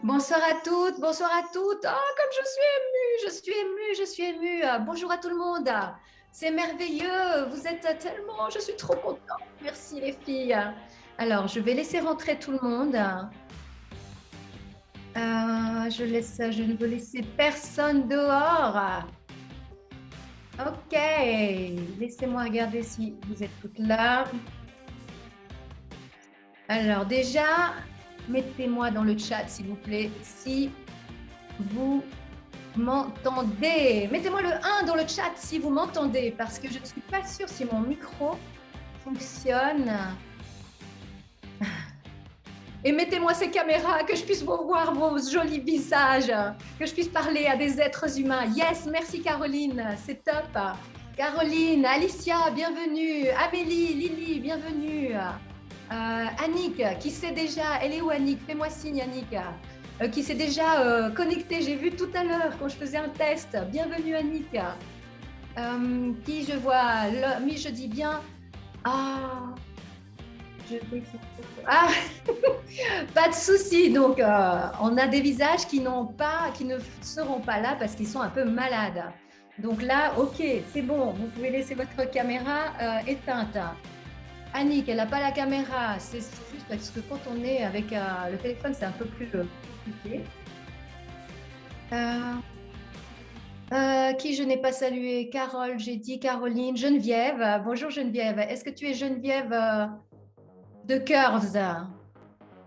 Bonsoir à toutes, bonsoir à toutes. Oh, comme je suis émue, je suis émue, je suis émue. Bonjour à tout le monde. C'est merveilleux, vous êtes tellement, je suis trop contente. Merci les filles. Alors, je vais laisser rentrer tout le monde. Je ne veux laisser personne dehors. Ok, laissez-moi regarder si vous êtes toutes là. Alors déjà, mettez-moi dans le chat, s'il vous plaît, si vous m'entendez. Mettez-moi le 1 dans le chat si vous m'entendez, parce que je ne suis pas sûre si mon micro fonctionne. Et mettez-moi ces caméras, que je puisse vous voir vos jolis visages, que je puisse parler à des êtres humains. Yes, merci Caroline, c'est top. Caroline, Alicia, bienvenue. Amélie, Lily, bienvenue. Annick, qui sait déjà, elle est où Annick? Fais-moi signe Annick. Qui s'est déjà connectée, j'ai vu tout à l'heure quand je faisais un test. Bienvenue Annick. Qui je vois? Mais je dis bien. Ah, ah, pas de souci. Donc, on a des visages qui ne seront pas là parce qu'ils sont un peu malades. Donc là, ok, c'est bon. Vous pouvez laisser votre caméra éteinte. Annick, elle n'a pas la caméra. C'est juste parce que quand on est avec le téléphone, c'est un peu plus compliqué. Qui je n'ai pas salué? Carole, j'ai dit Caroline. Geneviève. Bonjour Geneviève. Est-ce que tu es Geneviève de Curves?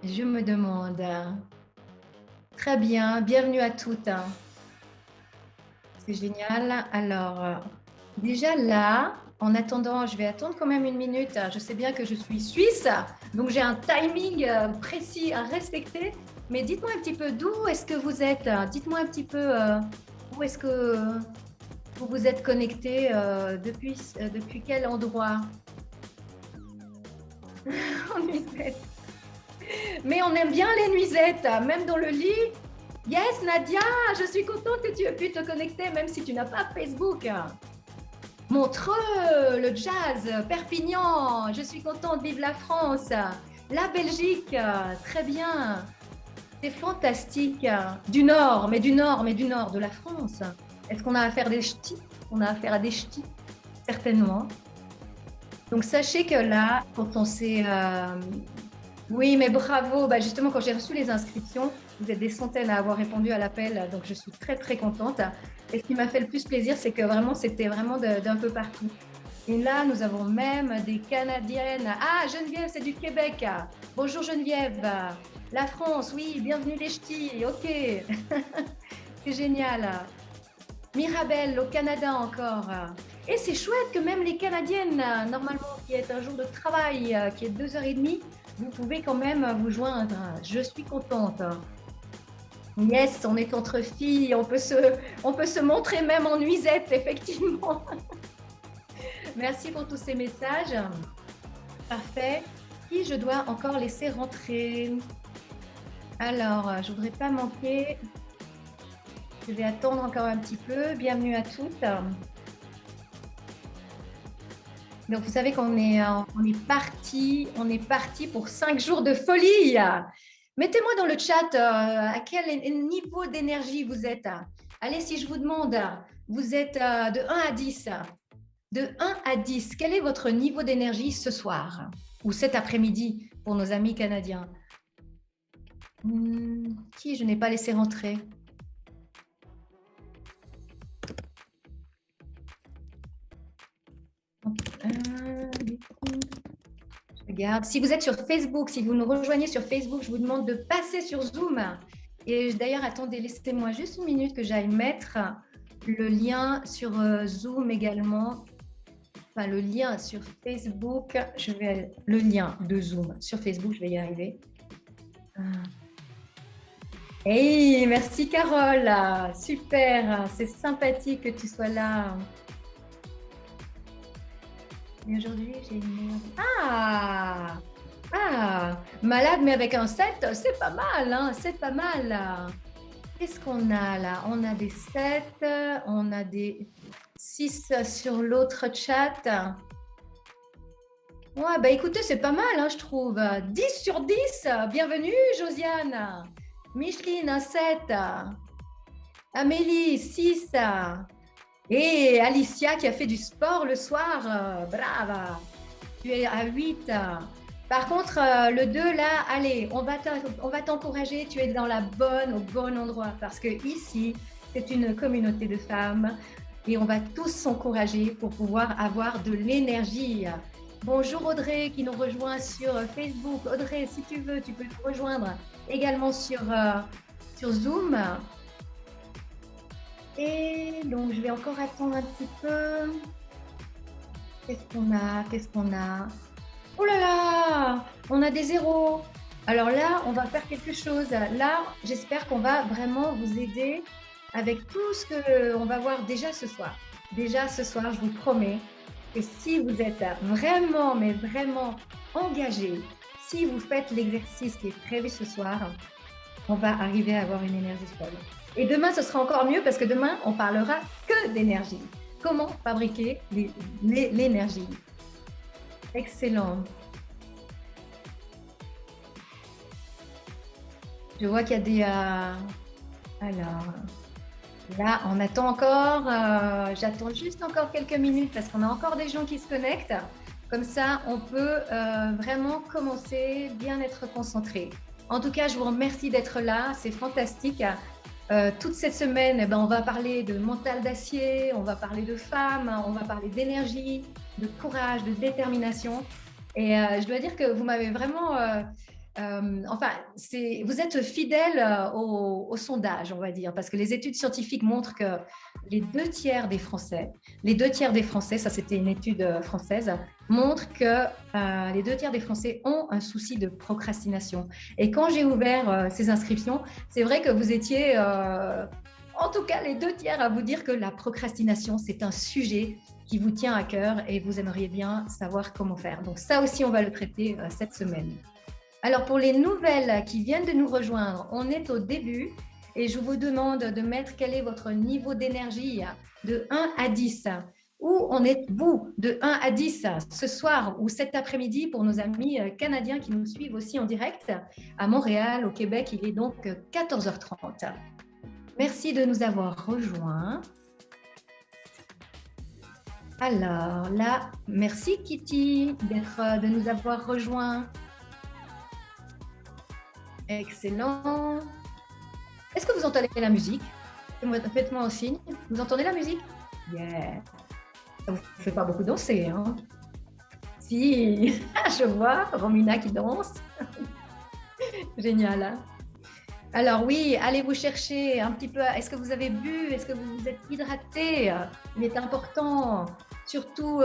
Je me demande. Très bien. Bienvenue à toutes. C'est génial. Alors, déjà là, en attendant, je vais attendre quand même une minute. Je sais bien que je suis suisse, donc j'ai un timing précis à respecter. Mais dites-moi un petit peu d'où est-ce que vous êtes. Dites-moi un petit peu où est-ce que vous vous êtes connecté depuis quel endroit? En nuisette. Mais on aime bien les nuisettes, même dans le lit. Yes, Nadia, je suis contente que tu aies pu te connecter, même si tu n'as pas Facebook. Montreux, le jazz, Perpignan, je suis contente, vive la France. La Belgique, très bien. C'est fantastique. Du nord, mais du nord, mais du nord de la France. Est-ce qu'on a affaire à des ch'tis? On a affaire à des ch'tis, certainement. Donc, sachez que là, quand on s'est... Oui, mais bravo. Bah, justement, quand j'ai reçu les inscriptions, vous êtes des centaines à avoir répondu à l'appel, donc je suis très, très contente. Et ce qui m'a fait le plus plaisir, c'est que vraiment, c'était vraiment d'un peu partout. Et là, nous avons même des Canadiennes. Ah, Geneviève, c'est du Québec. Bonjour Geneviève. La France, oui, bienvenue les ch'tis. Ok, c'est génial. Mirabelle, au Canada encore. Et c'est chouette que même les Canadiennes, normalement, qui est un jour de travail, qui est 2h30, vous pouvez quand même vous joindre. Je suis contente. Yes, on est entre filles, on peut se montrer même en nuisette, effectivement. Merci pour tous ces messages. Parfait. Qui je dois encore laisser rentrer? Alors, je ne voudrais pas manquer. Je vais attendre encore un petit peu. Bienvenue à toutes. Donc, vous savez qu'on est parti pour 5 jours de folie. Mettez-moi dans le chat à quel niveau d'énergie vous êtes. Allez, si je vous demande, vous êtes de 1 à 10. De 1 à 10, quel est votre niveau d'énergie ce soir ou cet après-midi pour nos amis canadiens? Qui je n'ai pas laissé rentrer? Je regarde. Si vous êtes sur Facebook, si vous nous rejoignez sur Facebook, je vous demande de passer sur Zoom. Et d'ailleurs, attendez, laissez-moi juste une minute que j'aille mettre le lien sur Zoom également. Enfin, le lien sur Facebook. Le lien de Zoom sur Facebook, je vais y arriver. Hey, merci Carole. Super, c'est sympathique que tu sois là. Et aujourd'hui, j'ai une... Ah, malade, mais avec un 7, c'est pas mal, hein, c'est pas mal. Qu'est-ce qu'on a là? On a des 7, on a des 6 sur l'autre chat. Ouais, bah écoutez, c'est pas mal, hein, je trouve. 10 sur 10, bienvenue Josiane. Micheline, 7. Amélie, 6. Et Alicia qui a fait du sport le soir, brava, tu es à 8. Par contre, le 2, là, allez, on va t'encourager, tu es au bon endroit parce que ici, c'est une communauté de femmes et on va tous s'encourager pour pouvoir avoir de l'énergie. Bonjour Audrey qui nous rejoint sur Facebook. Audrey, si tu veux, tu peux nous rejoindre également sur Zoom. Et donc, je vais encore attendre un petit peu. Qu'est-ce qu'on a? Oh là là, on a des zéros. Alors là, on va faire quelque chose. Là, j'espère qu'on va vraiment vous aider avec tout ce qu'on va voir déjà ce soir. Déjà ce soir, je vous promets que si vous êtes vraiment, mais vraiment engagé, si vous faites l'exercice qui est prévu ce soir, on va arriver à avoir une énergie folle. Et demain, ce sera encore mieux parce que demain, on parlera que d'énergie. Comment fabriquer l'énergie. Excellent. Je vois qu'il y a des... alors, là, on attend encore. J'attends juste encore quelques minutes parce qu'on a encore des gens qui se connectent. Comme ça, on peut vraiment commencer, bien être concentré. En tout cas, je vous remercie d'être là. C'est fantastique. Toute cette semaine, on va parler de mental d'acier, on va parler de femmes, on va parler d'énergie, de courage, de détermination. Et je dois dire que vous m'avez vraiment... vous êtes fidèle au sondage, on va dire, parce que les études scientifiques montrent que les 2/3 des Français, ça c'était une étude française, montrent que les 2/3 des Français ont un souci de procrastination. Et quand j'ai ouvert ces inscriptions, c'est vrai que vous étiez, en tout cas les 2/3 à vous dire que la procrastination, c'est un sujet qui vous tient à cœur et vous aimeriez bien savoir comment faire. Donc ça aussi, on va le traiter cette semaine. Alors, pour les nouvelles qui viennent de nous rejoindre, on est au début et je vous demande de mettre quel est votre niveau d'énergie de 1 à 10. Où en êtes-vous de 1 à 10 ce soir ou cet après-midi pour nos amis canadiens qui nous suivent aussi en direct à Montréal, au Québec, il est donc 14h30. Merci de nous avoir rejoints. Alors là, merci Kitty de nous avoir rejoints. Excellent. Est-ce que vous entendez la musique? Faites-moi un signe. Vous entendez la musique? Yeah. Ça ne vous fait pas beaucoup danser, hein? Si, je vois Romina qui danse. Génial. Hein? Alors oui, allez vous chercher un petit peu. Est-ce que vous avez bu? Est-ce que vous vous êtes hydraté? Il est important. Surtout,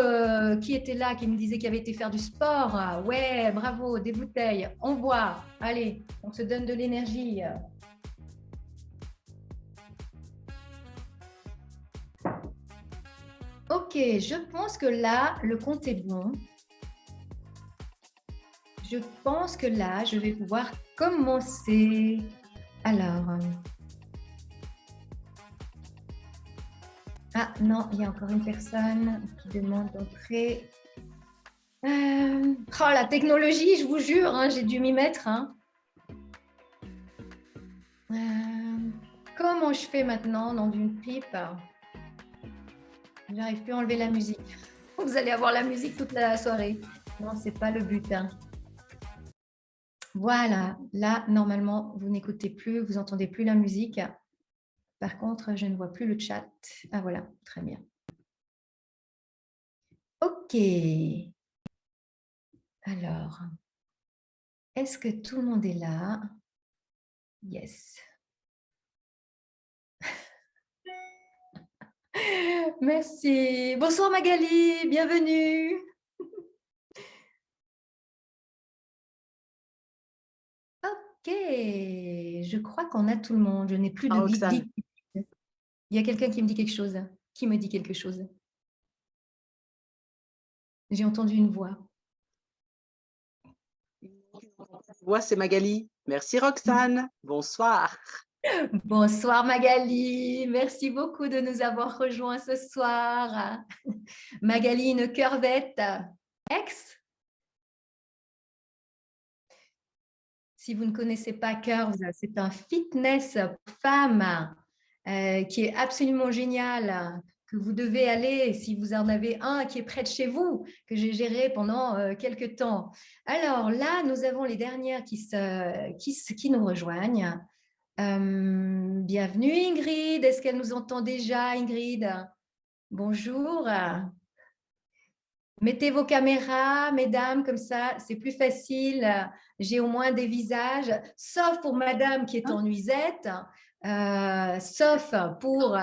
qui était là, qui me disait qu'il avait été faire du sport. Ouais, bravo, des bouteilles. On boit. Allez, on se donne de l'énergie. Ok, je pense que là, le compte est bon. Je pense que là, je vais pouvoir commencer. Alors... Ah non, il y a encore une personne qui demande d'entrer. Oh, la technologie, je vous jure, hein, j'ai dû m'y mettre. Hein. Comment je fais maintenant dans une pipe? J'arrive plus à enlever la musique. Vous allez avoir la musique toute la soirée. Non, c'est pas le but. Hein. Voilà, là, normalement, vous n'écoutez plus, vous n'entendez plus la musique. Par contre, je ne vois plus le chat. Ah voilà, très bien. Ok. Alors, est-ce que tout le monde est là? Yes. Merci. Bonsoir Magali, bienvenue. Ok, je crois qu'on a tout le monde. Je n'ai plus de geek. Il y a quelqu'un qui me dit quelque chose. Qui me dit quelque chose? J'ai entendu une voix. Voix, c'est Magali. Merci Roxane. Bonsoir. Bonsoir Magali. Merci beaucoup de nous avoir rejoints ce soir. Magali, une curvette. Ex? Si vous ne connaissez pas Curves, c'est un fitness pour femmes qui est absolument génial, que vous devez aller si vous en avez un qui est près de chez vous, que j'ai géré pendant quelques temps. Alors là, nous avons les dernières qui nous rejoignent. Bienvenue Ingrid, est-ce qu'elle nous entend déjà Ingrid? Bonjour. Mettez vos caméras, mesdames, comme ça, c'est plus facile. J'ai au moins des visages, sauf pour madame qui est en nuisette, sauf pour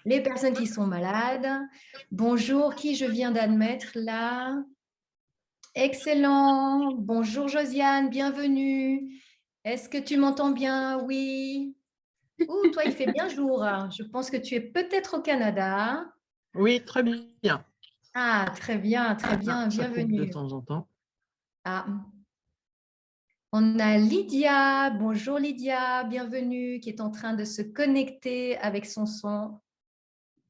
les personnes qui sont malades. Bonjour, qui je viens d'admettre là? Excellent. Bonjour Josiane, bienvenue. Est-ce que tu m'entends bien? Oui. Ouh, toi, il fait bien jour. Je pense que tu es peut-être au Canada. Oui, très bien. Ah, très bien, Ça coupe de bienvenue. temps en temps. Ah, on a Lydia. Bonjour Lydia, bienvenue, qui est en train de se connecter avec son son.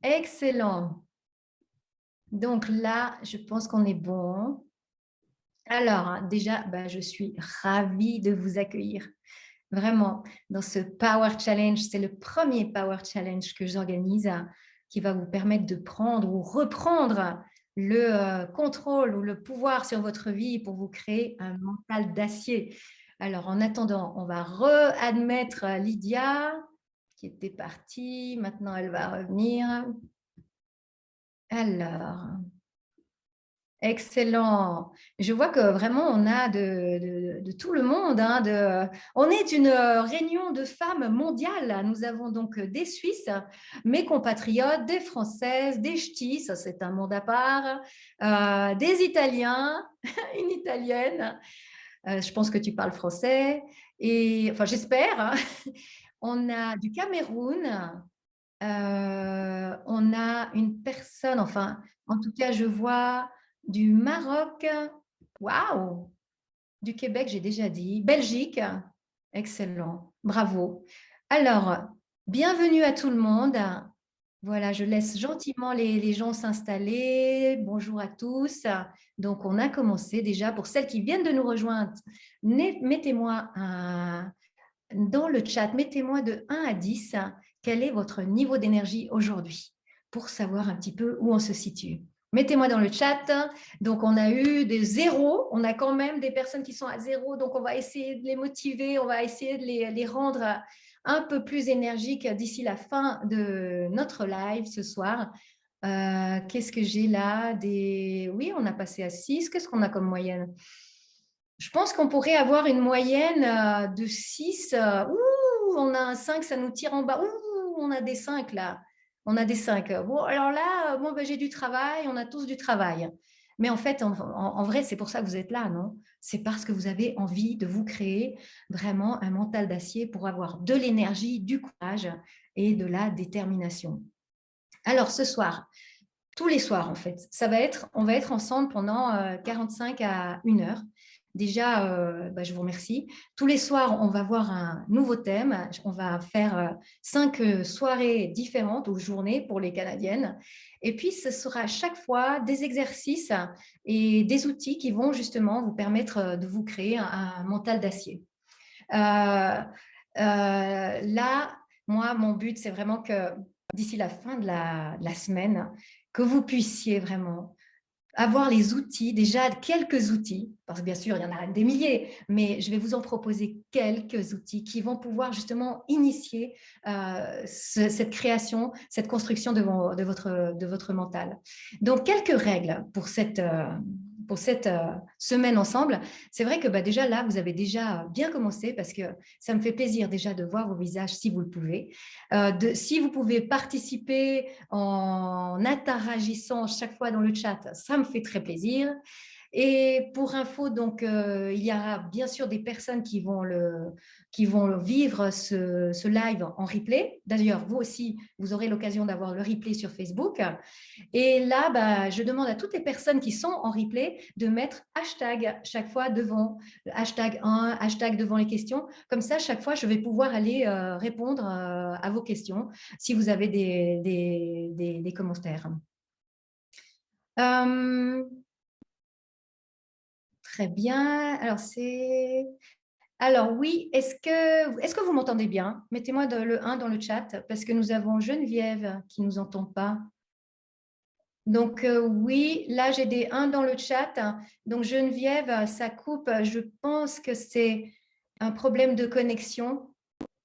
Excellent. Donc là, je pense qu'on est bon. Alors, déjà, je suis ravie de vous accueillir. Vraiment, dans ce Power Challenge, c'est le premier Power Challenge que j'organise qui va vous permettre de prendre ou reprendre le contrôle ou le pouvoir sur votre vie pour vous créer un mental d'acier. Alors, en attendant, on va readmettre Lydia qui était partie. Maintenant, elle va revenir. Alors, excellent. Je vois que vraiment, on a de tout le monde. On est une réunion de femmes mondiales. Nous avons donc des Suisses, mes compatriotes, des Françaises, des Ch'tis, ça c'est un monde à part, des Italiens, une Italienne. Je pense que tu parles français. Et, enfin, j'espère. On a du Cameroun. On a une personne, enfin, en tout cas, je vois du Maroc. Waouh! Du Québec, j'ai déjà dit. Belgique. Excellent. Bravo. Alors, bienvenue à tout le monde. Voilà, je laisse gentiment les gens s'installer. Bonjour à tous. Donc, on a commencé déjà. Pour celles qui viennent de nous rejoindre, mettez-moi dans le chat, mettez-moi de 1 à 10, quel est votre niveau d'énergie aujourd'hui pour savoir un petit peu où on se situe. Mettez-moi dans le chat. Donc, on a eu des zéros. On a quand même des personnes qui sont à zéro. Donc, on va essayer de les motiver. On va essayer de les rendre un peu plus énergiques d'ici la fin de notre live ce soir. Qu'est-ce que j'ai là? Oui, on a passé à 6. Qu'est-ce qu'on a comme moyenne? Je pense qu'on pourrait avoir une moyenne de 6. Ouh, on a un 5, ça nous tire en bas. Ouh, on a des 5 là. On a des 5. Bon, alors là, j'ai du travail, on a tous du travail. Mais en fait, en vrai, c'est pour ça que vous êtes là, non? C'est parce que vous avez envie de vous créer vraiment un mental d'acier pour avoir de l'énergie, du courage et de la détermination. Alors, ce soir, tous les soirs, en fait, on va être ensemble pendant 45 à 1 heure. Déjà, je vous remercie. Tous les soirs, on va voir un nouveau thème. On va faire 5 soirées différentes ou journées pour les Canadiennes. Et puis, ce sera à chaque fois des exercices et des outils qui vont justement vous permettre de vous créer un mental d'acier. Là, moi, mon but, c'est vraiment que d'ici la fin de la semaine, que vous puissiez vraiment avoir les outils, déjà quelques outils, parce que bien sûr, il y en a des milliers, mais je vais vous en proposer quelques outils qui vont pouvoir justement initier cette création, cette construction de votre mental. Donc, quelques règles pour cette semaine ensemble. C'est vrai que déjà là, vous avez déjà bien commencé parce que ça me fait plaisir déjà de voir vos visages si vous le pouvez. Si vous pouvez participer en interagissant chaque fois dans le chat, ça me fait très plaisir. Et pour info, donc, il y aura bien sûr des personnes qui vont vivre ce live en replay. D'ailleurs, vous aussi, vous aurez l'occasion d'avoir le replay sur Facebook. Et là, je demande à toutes les personnes qui sont en replay de mettre hashtag chaque fois devant, hashtag 1, hashtag devant les questions. Comme ça, chaque fois, je vais pouvoir aller répondre à vos questions si vous avez des commentaires. Très bien. Alors, Alors oui, est-ce que vous m'entendez bien? Mettez-moi le 1 dans le chat parce que nous avons Geneviève qui ne nous entend pas. Donc oui, là j'ai des 1 dans le chat. Donc Geneviève, ça coupe. Je pense que c'est un problème de connexion.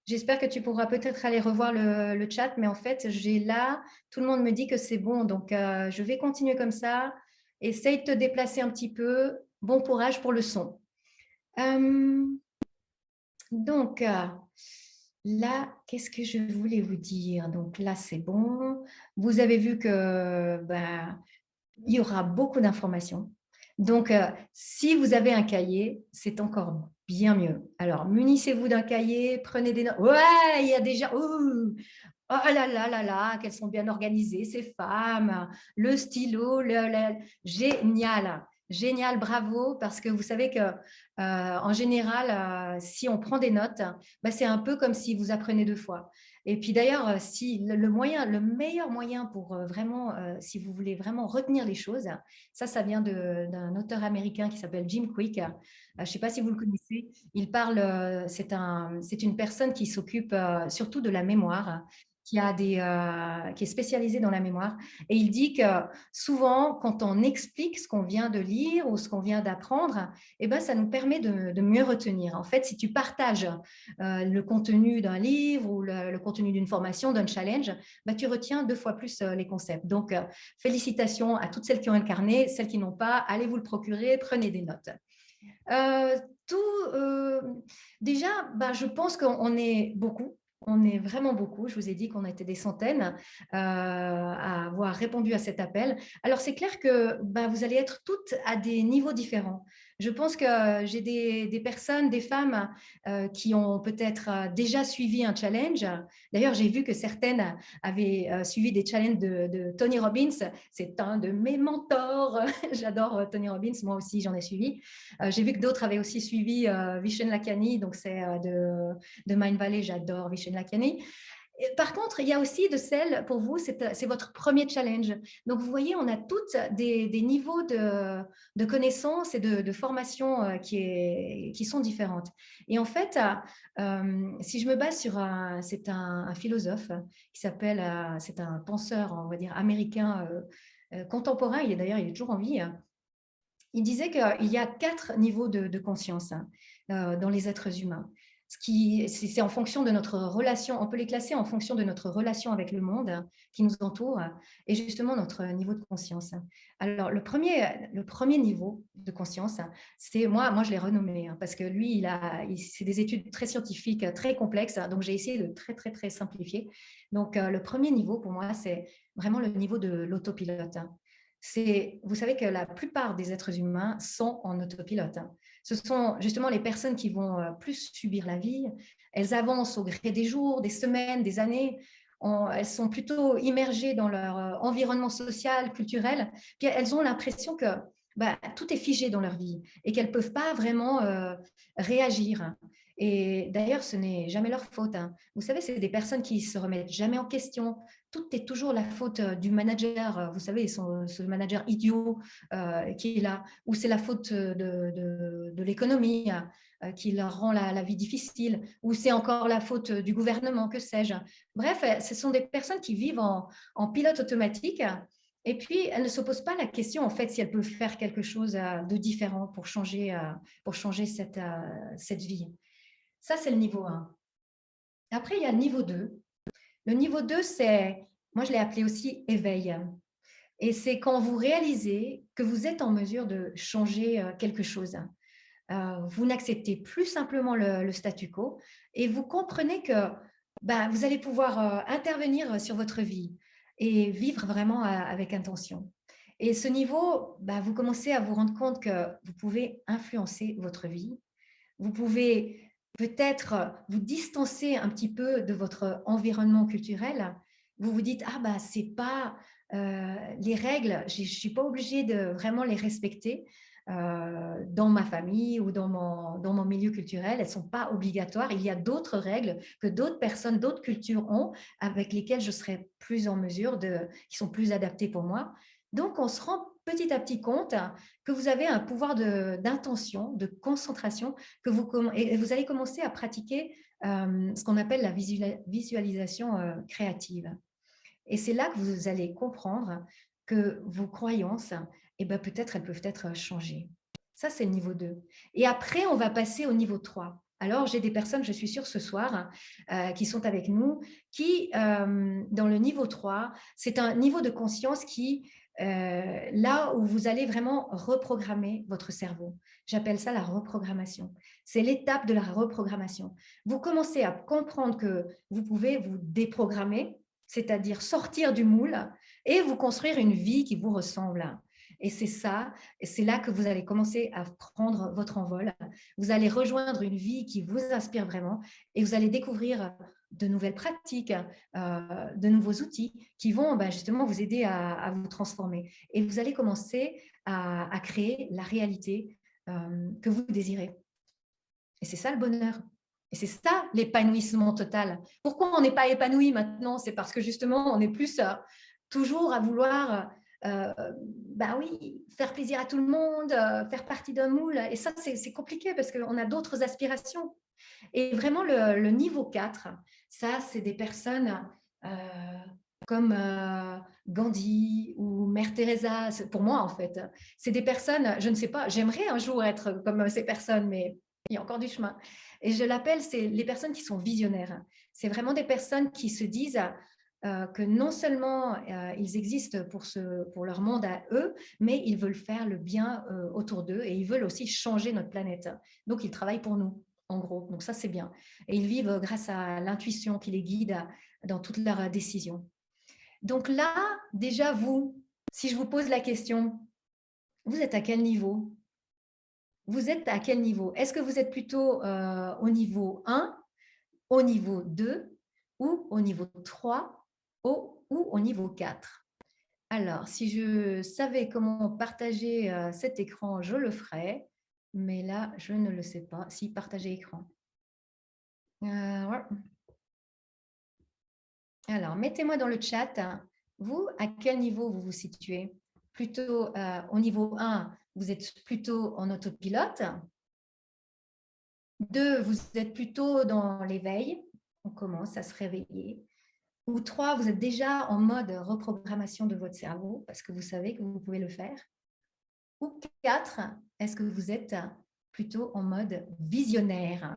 J'espère que tu pourras peut-être aller revoir le chat, mais en fait, j'ai là, tout le monde me dit que c'est bon. Donc je vais continuer comme ça. Essaye de te déplacer un petit peu. Bon courage pour le son. Euh, donc, là, qu'est-ce que je voulais vous dire? Donc là, c'est bon. Vous avez vu que il y aura beaucoup d'informations. Donc, si vous avez un cahier, c'est encore bien mieux. Alors, munissez-vous d'un cahier, prenez des notes. Ouais, il y a déjà... Oh là là là là, qu'elles sont bien organisées, ces femmes. Le stylo, génial. Génial, bravo, parce que vous savez que en général, si on prend des notes, c'est un peu comme si vous apprenez deux fois. Et puis d'ailleurs, si le meilleur moyen pour vraiment, si vous voulez vraiment retenir les choses, ça vient d'un auteur américain qui s'appelle Jim Quick. Je ne sais pas si vous le connaissez. Il parle, c'est une personne qui s'occupe surtout de la mémoire, qui est spécialisée dans la mémoire. Et il dit que souvent, quand on explique ce qu'on vient de lire ou ce qu'on vient d'apprendre, ça nous permet de mieux retenir. En fait, si tu partages le contenu d'un livre ou le contenu d'une formation, d'un challenge, tu retiens deux fois plus les concepts. Donc, félicitations à toutes celles qui ont incarné, celles qui n'ont pas, allez vous le procurer, prenez des notes. Euh, tout, euh, déjà, je pense qu'on est beaucoup. On est vraiment beaucoup. Je vous ai dit qu'on était des centaines à avoir répondu à cet appel. Alors, c'est clair que vous allez être toutes à des niveaux différents. Je pense que j'ai des personnes, des femmes qui ont peut-être déjà suivi un challenge. D'ailleurs, j'ai vu que certaines avaient suivi des challenges de Tony Robbins. C'est un de mes mentors. J'adore Tony Robbins. Moi aussi, j'en ai suivi. J'ai vu que d'autres avaient aussi suivi Vishen Lakhiani, donc c'est de Mind Valley, j'adore Vishen Lakhiani. Et par contre, il y a aussi de celles, pour vous, c'est votre premier challenge. Donc, vous voyez, on a toutes des niveaux de connaissances et de formation qui sont différentes. Et en fait, si je me base sur c'est un philosophe qui s'appelle, c'est un penseur, on va dire, américain contemporain, d'ailleurs, il est toujours en vie. Il disait qu'il y a 4 niveaux de conscience dans les êtres humains. C'est en fonction de notre relation, on peut les classer en fonction de notre relation avec le monde qui nous entoure et justement notre niveau de conscience. Alors, le premier niveau de conscience, c'est moi je l'ai renommé parce que lui, c'est des études très scientifiques, très complexes, donc j'ai essayé de très, très, très simplifier. Donc, le premier niveau pour moi, c'est vraiment le niveau de l'autopilote. Vous savez que la plupart des êtres humains sont en autopilote. Ce sont justement les personnes qui vont plus subir la vie. Elles avancent au gré des jours, des semaines, des années. Elles sont plutôt immergées dans leur environnement social, culturel. Puis elles ont l'impression que tout est figé dans leur vie et qu'elles ne peuvent pas vraiment réagir. Et d'ailleurs, ce n'est jamais leur faute. Vous savez, c'est des personnes qui ne se remettent jamais en question. Tout est toujours la faute du manager, vous savez, ce manager idiot qui est là, ou c'est la faute de l'économie qui leur rend la vie difficile, ou c'est encore la faute du gouvernement, que sais-je. Bref, ce sont des personnes qui vivent en pilote automatique et puis elles ne se posent pas la question, en fait, si elles peuvent faire quelque chose de différent pour changer cette vie. Ça, c'est le niveau 1. Après, il y a le niveau 2. Le niveau 2, moi je l'ai appelé aussi éveil. Et c'est quand vous réalisez que vous êtes en mesure de changer quelque chose. Vous n'acceptez plus simplement le statu quo et vous comprenez que vous allez pouvoir intervenir sur votre vie et vivre vraiment avec intention. Et ce niveau, vous commencez à vous rendre compte que vous pouvez influencer votre vie. Vous pouvez peut-être vous distancer un petit peu de votre environnement culturel. Vous vous dites, c'est pas les règles, je ne suis pas obligée de vraiment les respecter dans ma famille ou dans mon milieu culturel. Elles ne sont pas obligatoires. Il y a d'autres règles que d'autres personnes, d'autres cultures ont, avec lesquelles je serai plus en mesure qui sont plus adaptées pour moi. Donc, on se rend petit à petit compte que vous avez un pouvoir d'intention, de concentration, et vous allez commencer à pratiquer ce qu'on appelle la visualisation créative. Et c'est là que vous allez comprendre que vos croyances, eh ben, peut-être elles peuvent être changées. Ça, c'est le niveau 2. Et après, on va passer au niveau 3. Alors, j'ai des personnes, je suis sûre, ce soir, qui sont avec nous, qui, dans le niveau 3, c'est un niveau de conscience qui, là où vous allez vraiment reprogrammer votre cerveau. J'appelle ça la reprogrammation. C'est l'étape de la reprogrammation. Vous commencez à comprendre que vous pouvez vous déprogrammer, c'est-à-dire sortir du moule et vous construire une vie qui vous ressemble. Et c'est ça, c'est là que vous allez commencer à prendre votre envol. Vous allez rejoindre une vie qui vous inspire vraiment et vous allez découvrir de nouvelles pratiques, de nouveaux outils qui vont justement vous aider à vous transformer. Et vous allez commencer à créer la réalité que vous désirez. Et c'est ça le bonheur. Et c'est ça l'épanouissement total. Pourquoi on n'est pas épanoui maintenant? C'est parce que justement, on est plus toujours à vouloir oui, faire plaisir à tout le monde, faire partie d'un moule. Et ça, c'est compliqué parce qu'on a d'autres aspirations. Et vraiment, le niveau 4, ça, c'est des personnes comme Gandhi ou Mère Teresa. Pour moi, en fait, c'est des personnes, je ne sais pas, j'aimerais un jour être comme ces personnes, mais il y a encore du chemin. Et je l'appelle, c'est les personnes qui sont visionnaires. C'est vraiment des personnes qui se disent que non seulement ils existent pour leur monde à eux, mais ils veulent faire le bien autour d'eux et ils veulent aussi changer notre planète. Donc, ils travaillent pour nous, en gros. Donc, ça, c'est bien. Et ils vivent grâce à l'intuition qui les guide dans toutes leurs décisions. Donc là, déjà, vous, si je vous pose la question, vous êtes à quel niveau? Vous êtes à quel niveau? Est-ce que vous êtes plutôt au niveau 1, au niveau 2 ou au niveau 3 ou au niveau 4? Alors, si je savais comment partager cet écran, je le ferais. Mais là, je ne le sais pas. Si, partager écran. Ouais. Alors, mettez-moi dans le chat, vous, à quel niveau vous vous situez? Plutôt au niveau 1, vous êtes plutôt en autopilote. 2, vous êtes plutôt dans l'éveil. On commence à se réveiller. Ou 3, vous êtes déjà en mode reprogrammation de votre cerveau parce que vous savez que vous pouvez le faire. Ou 4, est-ce que vous êtes plutôt en mode visionnaire?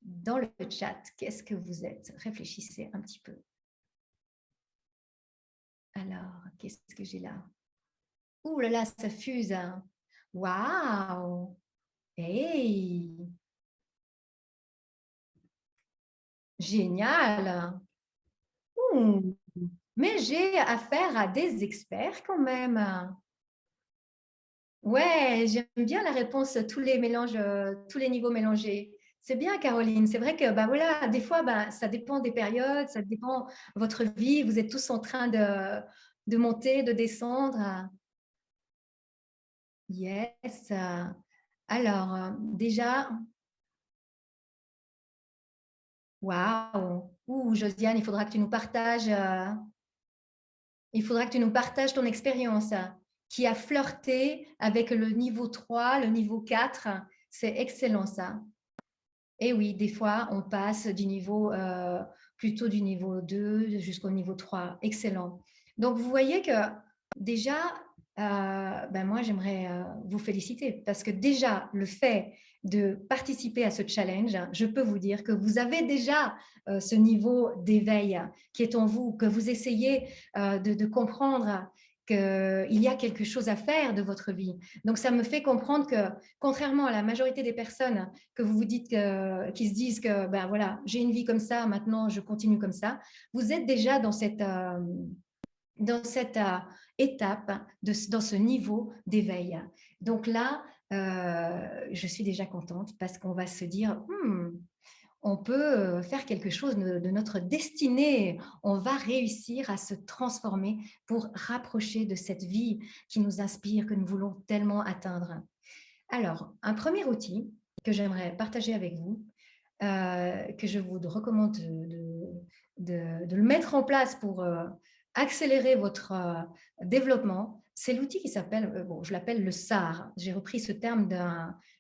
Dans le chat, qu'est-ce que vous êtes? Réfléchissez un petit peu. Alors, qu'est-ce que j'ai là? Ouh là là, ça fuse. Waouh! Hey! Génial! Ouh. Mais j'ai affaire à des experts quand même. Ouais, j'aime bien la réponse, tous les mélanges, tous les niveaux mélangés. C'est bien, Caroline. C'est vrai que voilà, des fois, ça dépend des périodes, ça dépend de votre vie. Vous êtes tous en train de monter, de descendre. Yes. Alors, déjà, waouh! Ouh, Josiane, il faudra que tu nous partages ton expérience qui a flirté avec le niveau 3, le niveau 4. C'est excellent ça. Et oui, des fois, on passe du niveau, plutôt du niveau 2 jusqu'au niveau 3. Excellent. Donc, vous voyez que déjà, moi, j'aimerais vous féliciter parce que déjà, le fait de participer à ce challenge, je peux vous dire que vous avez déjà ce niveau d'éveil qui est en vous, que vous essayez de comprendre qu'il y a quelque chose à faire de votre vie. Donc, ça me fait comprendre que, contrairement à la majorité des personnes que vous vous dites qui se disent que voilà, j'ai une vie comme ça, maintenant je continue comme ça, vous êtes déjà dans cette étape, dans ce niveau d'éveil. Donc là, je suis déjà contente parce qu'on va se dire, on peut faire quelque chose de notre destinée. On va réussir à se transformer pour rapprocher de cette vie qui nous inspire, que nous voulons tellement atteindre. Alors, un premier outil que j'aimerais partager avec vous, que je vous recommande de le mettre en place pour accélérer votre développement, c'est l'outil qui s'appelle, bon, je l'appelle le SAR. J'ai repris ce terme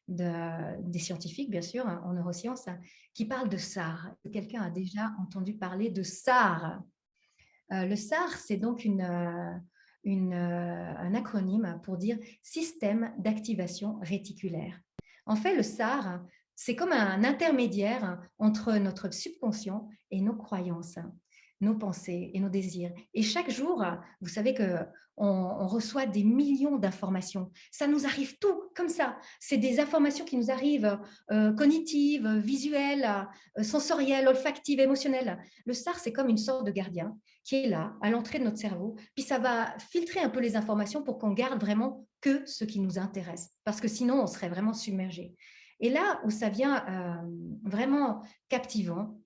des scientifiques, bien sûr, en neurosciences, qui parle de SAR. Quelqu'un a déjà entendu parler de SAR. Le SAR, c'est donc un acronyme pour dire système d'activation réticulaire. En fait, le SAR, c'est comme un intermédiaire entre notre subconscient et nos croyances, nos pensées et nos désirs. Et chaque jour, vous savez que on reçoit des millions d'informations. Ça nous arrive tout comme ça. C'est des informations qui nous arrivent cognitives, visuelles, sensorielles, olfactives, émotionnelles. Le SAR, c'est comme une sorte de gardien qui est là, à l'entrée de notre cerveau, puis ça va filtrer un peu les informations pour qu'on garde vraiment que ce qui nous intéresse, parce que sinon, on serait vraiment submergé. Et là où ça vient vraiment captivant,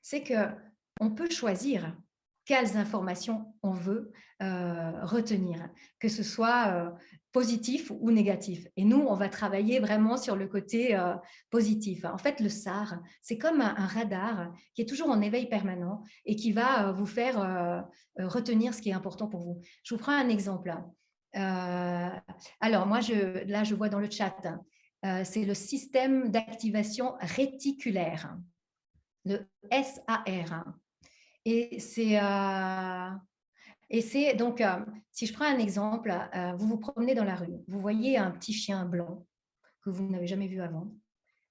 c'est qu'on peut choisir quelles informations on veut retenir, que ce soit positif ou négatif. Et nous, on va travailler vraiment sur le côté positif. En fait, le SAR, c'est comme un radar qui est toujours en éveil permanent et qui va vous faire retenir ce qui est important pour vous. Je vous prends un exemple. Alors, moi, là, je vois dans le chat, c'est le système d'activation réticulaire, le SAR. Et c'est donc, si je prends un exemple, vous vous promenez dans la rue, vous voyez un petit chien blanc que vous n'avez jamais vu avant,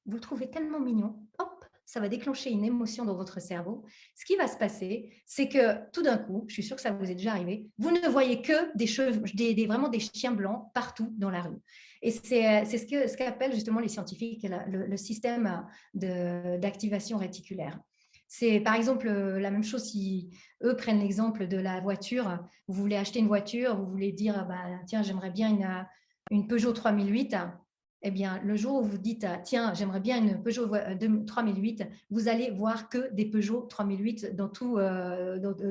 vous le trouvez tellement mignon, hop, ça va déclencher une émotion dans votre cerveau. Ce qui va se passer, c'est que tout d'un coup, je suis sûre que ça vous est déjà arrivé, vous ne voyez que vraiment des chiens blancs partout dans la rue. Et c'est ce qu'appellent justement les scientifiques le système d'activation réticulaire. C'est par exemple la même chose si eux prennent l'exemple de la voiture. Vous voulez acheter une voiture, vous voulez dire bah, tiens, j'aimerais bien une Peugeot 3008. Eh bien, le jour où vous dites tiens, j'aimerais bien une Peugeot 3008, vous allez voir que des Peugeot 3008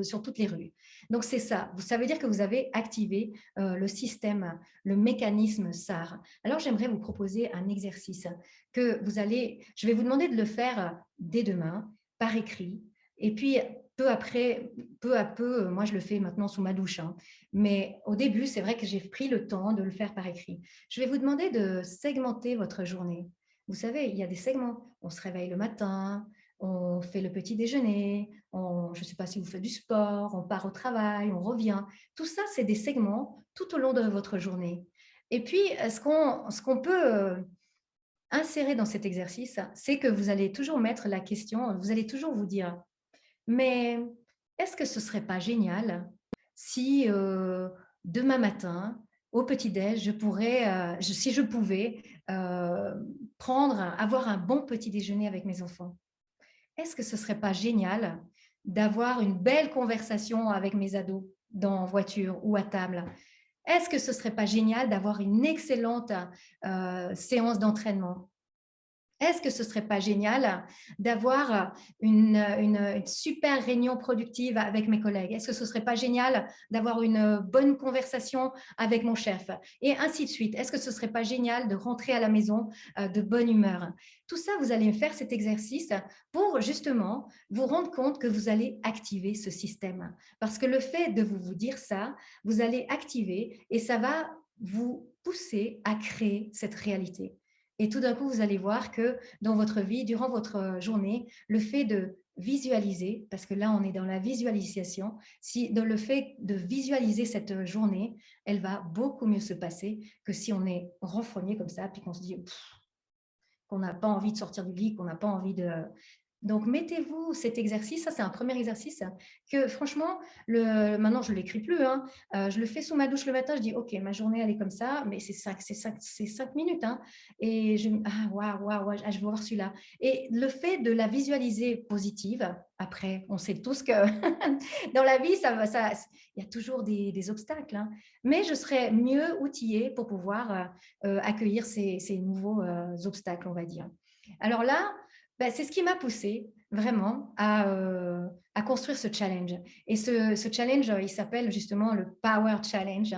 sur toutes les rues. Donc, c'est ça. Ça veut dire que vous avez activé le système, le mécanisme SAR. Alors, j'aimerais vous proposer un exercice je vais vous demander de le faire dès demain par écrit. Et puis, peu à peu, moi je le fais maintenant sous ma douche. Mais au début, c'est vrai que j'ai pris le temps de le faire par écrit. Je vais vous demander de segmenter votre journée. Vous savez, il y a des segments. On se réveille le matin, on fait le petit déjeuner, je ne sais pas si vous faites du sport, on part au travail, on revient. Tout ça, c'est des segments tout au long de votre journée. Et puis, ce qu'on peut insérer dans cet exercice, c'est que vous allez toujours mettre la question, vous allez toujours vous dire, mais est-ce que ce ne serait pas génial si demain matin, au petit-déj, si je pouvais avoir un bon petit déjeuner avec mes enfants? Est-ce que ce ne serait pas génial d'avoir une belle conversation avec mes ados en voiture ou à table? Est-ce que ce ne serait pas génial d'avoir une excellente séance d'entraînement? Est-ce que ce ne serait pas génial d'avoir une super réunion productive avec mes collègues? Est-ce que ce ne serait pas génial d'avoir une bonne conversation avec mon chef? Et ainsi de suite. Est-ce que ce ne serait pas génial de rentrer à la maison de bonne humeur? Tout ça, vous allez faire cet exercice pour justement vous rendre compte que vous allez activer ce système. Parce que le fait de vous dire ça, vous allez activer et ça va vous pousser à créer cette réalité. Et tout d'un coup, vous allez voir que dans votre vie, durant votre journée, le fait de visualiser, parce que là, on est dans la visualisation, dans le fait de visualiser cette journée, elle va beaucoup mieux se passer que si on est renfrogné comme ça, puis qu'on se dit qu'on n'a pas envie de sortir du lit, qu'on n'a pas envie de... Donc, mettez-vous cet exercice. Ça, c'est un premier exercice que, franchement, maintenant, je ne l'écris plus. Je le fais sous ma douche le matin. Je dis, OK, ma journée, elle est comme ça, mais c'est 5 minutes. Et je je veux voir celui-là. Et le fait de la visualiser positive, après, on sait tous que dans la vie, il y a toujours des obstacles. Mais je serai mieux outillée pour pouvoir accueillir ces nouveaux obstacles, on va dire. Alors là, c'est ce qui m'a poussée vraiment à construire ce challenge. Et ce challenge, il s'appelle justement le Power Challenge.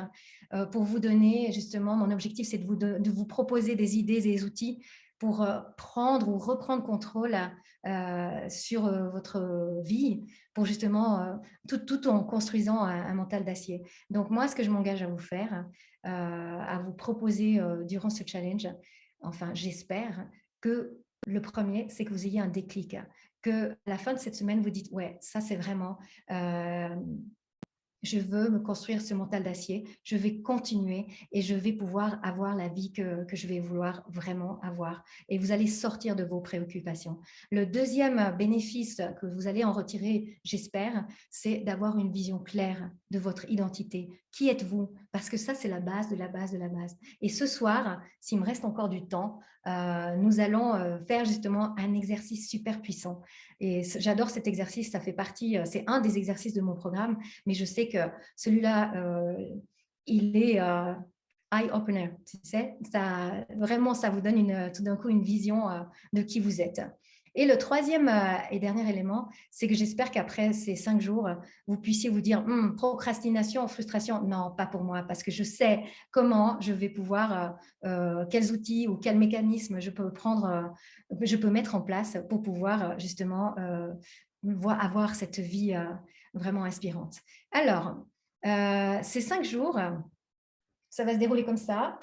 Pour vous donner, justement, mon objectif, c'est de vous proposer des idées et des outils pour prendre ou reprendre contrôle sur votre vie pour justement, tout en construisant un mental d'acier. Donc moi, ce que je m'engage à vous faire, à vous proposer durant ce challenge, enfin j'espère que le premier, c'est que vous ayez un déclic, que à la fin de cette semaine, vous dites, ouais, ça c'est vraiment... je veux me construire ce mental d'acier, je vais continuer et je vais pouvoir avoir la vie que je vais vouloir vraiment avoir. Et vous allez sortir de vos préoccupations. Le deuxième bénéfice que vous allez en retirer, j'espère, c'est d'avoir une vision claire de votre identité. Qui êtes-vous? Parce que ça, c'est la base de la base de la base. Et ce soir, s'il me reste encore du temps, nous allons faire justement un exercice super puissant. Et j'adore cet exercice, ça fait partie, c'est un des exercices de mon programme, mais je sais que celui-là, il est eye-opener, tu sais, ça, vraiment, ça vous donne tout d'un coup une vision de qui vous êtes. Et le troisième et dernier élément, c'est que j'espère qu'après ces 5 jours, vous puissiez vous dire procrastination, frustration, non, pas pour moi, parce que je sais comment je vais pouvoir, quels outils ou quels mécanismes je peux prendre, je peux mettre en place pour pouvoir justement avoir cette vie vraiment inspirante. Alors, ces 5 jours, ça va se dérouler comme ça.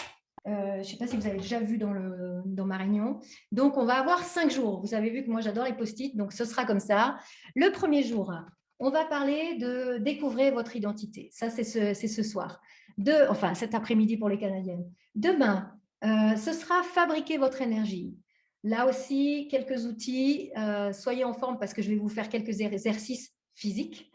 Je ne sais pas si vous avez déjà vu dans ma réunion. Donc, on va avoir 5 jours. Vous avez vu que moi, j'adore les post-it, donc ce sera comme ça. Le premier jour, on va parler de découvrir votre identité. Ça, c'est ce soir. Enfin, cet après-midi pour les Canadiennes. Demain, ce sera fabriquer votre énergie. Là aussi, quelques outils. Soyez en forme parce que je vais vous faire quelques exercices physiques.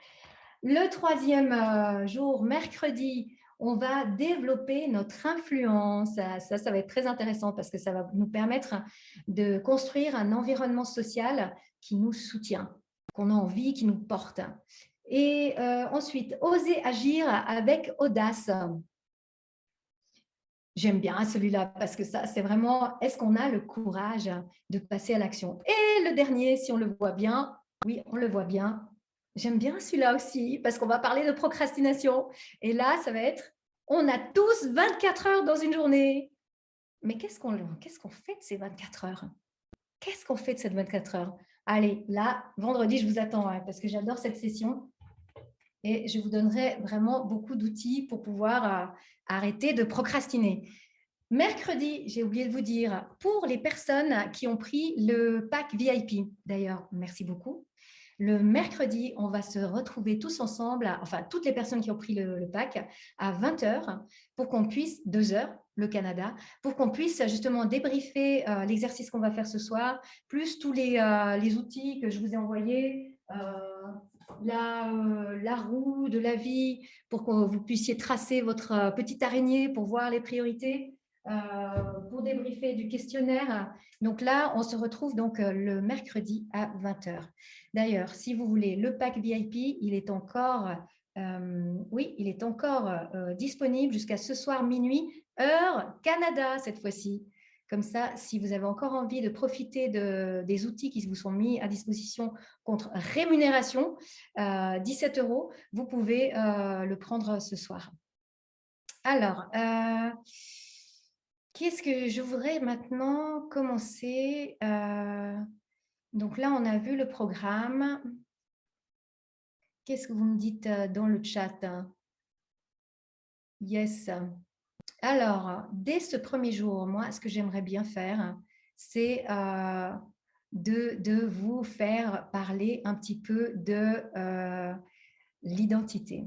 Le troisième jour, mercredi, on va développer notre influence. Ça va être très intéressant parce que ça va nous permettre de construire un environnement social qui nous soutient, qu'on a envie, qui nous porte. Et ensuite, oser agir avec audace. J'aime bien celui-là parce que ça, c'est vraiment, est-ce qu'on a le courage de passer à l'action? Et le dernier, si on le voit bien, oui, on le voit bien. J'aime bien celui-là aussi parce qu'on va parler de procrastination. Et là, ça va être, on a tous 24 heures dans une journée. Mais qu'est-ce qu'on fait de ces 24 heures? Qu'est-ce qu'on fait de ces 24 heures? Allez, là, vendredi, je vous attends parce que j'adore cette session et je vous donnerai vraiment beaucoup d'outils pour pouvoir arrêter de procrastiner. Mercredi, j'ai oublié de vous dire, pour les personnes qui ont pris le pack VIP, d'ailleurs, merci beaucoup. Le mercredi, on va se retrouver tous ensemble, enfin toutes les personnes qui ont pris le pack, à 20 h pour qu'on puisse, 2 h, le Canada, pour qu'on puisse justement débriefer l'exercice qu'on va faire ce soir, plus tous les outils que je vous ai envoyés, la roue de la vie, pour que vous puissiez tracer votre petite araignée pour voir les priorités. Pour débriefer du questionnaire. Donc là, on se retrouve donc le mercredi à 20 h. D'ailleurs, si vous voulez le pack VIP, il est encore, disponible jusqu'à ce soir minuit, heure Canada cette fois-ci. Comme ça, si vous avez encore envie de profiter des outils qui vous sont mis à disposition contre rémunération, 17 €, vous pouvez le prendre ce soir. Alors, qu'est-ce que je voudrais maintenant commencer? Donc là, on a vu le programme. Qu'est-ce que vous me dites dans le chat? Yes. Alors, dès ce premier jour, moi, ce que j'aimerais bien faire, c'est de vous faire parler un petit peu de l'identité.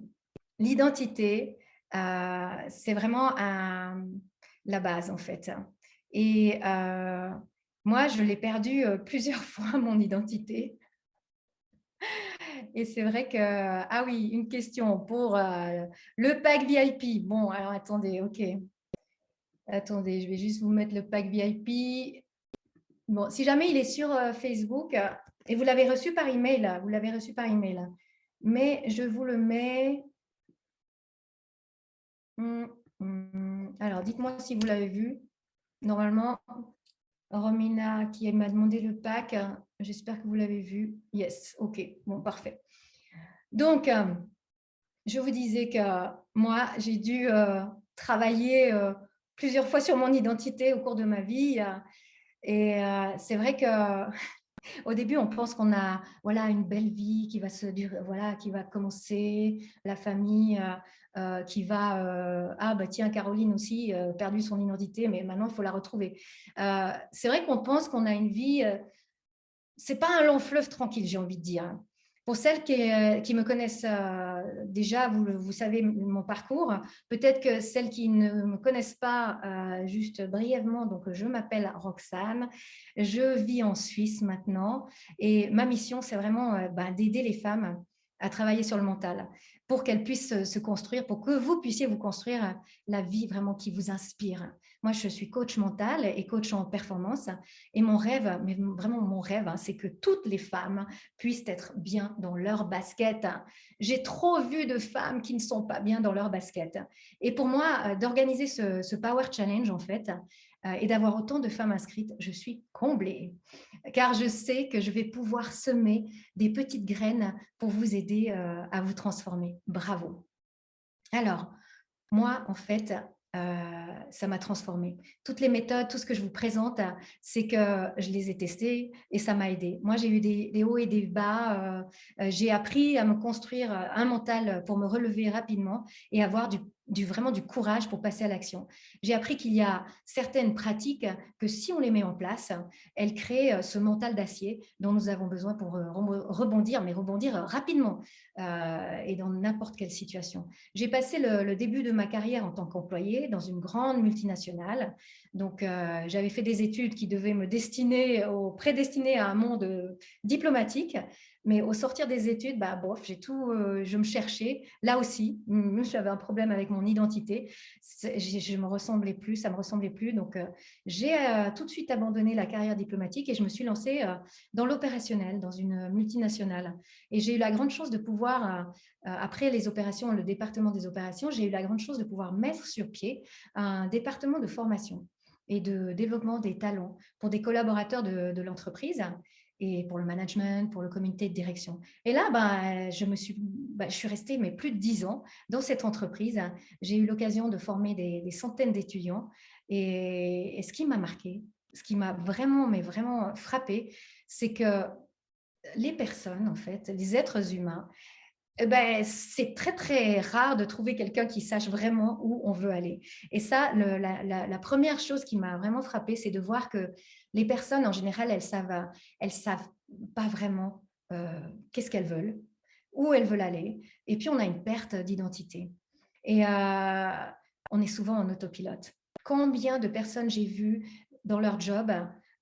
L'identité, c'est vraiment la base, en fait. Et moi, je l'ai perdu plusieurs fois, mon identité. Et c'est vrai que, ah oui, une question pour le pack VIP. Bon, alors attendez, ok. Attendez, je vais juste vous mettre le pack VIP. Bon, si jamais il est sur Facebook, et vous l'avez reçu par email, vous l'avez reçu par email. Mais je vous le mets. Alors, dites-moi si vous l'avez vu. Normalement, Romina qui m'a demandé le pack, j'espère que vous l'avez vu. Yes, ok, bon, parfait. Donc, je vous disais que moi, j'ai dû travailler plusieurs fois sur mon identité au cours de ma vie. Et c'est vrai que Au début, on pense qu'on a voilà, une belle vie qui va, voilà, qui va commencer, la famille qui va… ah, bah tiens, Caroline aussi, perdu son identité, mais maintenant, il faut la retrouver. C'est vrai qu'on pense qu'on a une vie… c'est pas un long fleuve tranquille, j'ai envie de dire. Pour celles qui me connaissent déjà, vous savez mon parcours. Peut-être que celles qui ne me connaissent pas, juste brièvement, donc je m'appelle Roxane, je vis en Suisse maintenant et ma mission, c'est vraiment d'aider les femmes à travailler sur le mental pour qu'elles puissent se construire, pour que vous puissiez vous construire la vie vraiment qui vous inspire. Moi, je suis coach mental et coach en performance. Et mon rêve, mais vraiment mon rêve, hein, c'est que toutes les femmes puissent être bien dans leur basket. J'ai trop vu de femmes qui ne sont pas bien dans leur basket. Et pour moi, d'organiser ce Power Challenge, en fait, et d'avoir autant de femmes inscrites, je suis comblée. Car je sais que je vais pouvoir semer des petites graines pour vous aider à vous transformer. Bravo. Alors, moi, en fait, ça m'a transformée. Toutes les méthodes, tout ce que je vous présente, c'est que je les ai testées et ça m'a aidée. Moi, j'ai eu des hauts et des bas. J'ai appris à me construire un mental pour me relever rapidement et avoir vraiment du courage pour passer à l'action. J'ai appris qu'il y a certaines pratiques que si on les met en place, elles créent ce mental d'acier dont nous avons besoin pour rebondir, mais rebondir rapidement et dans n'importe quelle situation. J'ai passé le début de ma carrière en tant qu'employée dans une grande multinationale. Donc, j'avais fait des études qui devaient me prédestiner à un monde diplomatique. Mais au sortir des études, bof, je me cherchais. Là aussi, j'avais un problème avec mon identité. Je me ressemblais plus, ça me ressemblait plus. Donc, j'ai tout de suite abandonné la carrière diplomatique et je me suis lancée dans l'opérationnel, dans une multinationale. Et j'ai eu la grande chance de pouvoir, après les opérations, le département des opérations, j'ai eu la grande chance de pouvoir mettre sur pied un département de formation et de développement des talents pour des collaborateurs de l'entreprise et pour le management, pour le comité de direction. Et là, je suis restée plus de 10 ans dans cette entreprise. J'ai eu l'occasion de former des centaines d'étudiants. Et ce qui m'a marqué, ce qui m'a vraiment, mais vraiment frappé, c'est que les personnes, en fait, les êtres humains, c'est très, très rare de trouver quelqu'un qui sache vraiment où on veut aller. Et ça, la première chose qui m'a vraiment frappée, c'est de voir que les personnes, en général, elles savent pas vraiment qu'est-ce qu'elles veulent, où elles veulent aller. Et puis, on a une perte d'identité. Et on est souvent en autopilote. Combien de personnes j'ai vues dans leur job,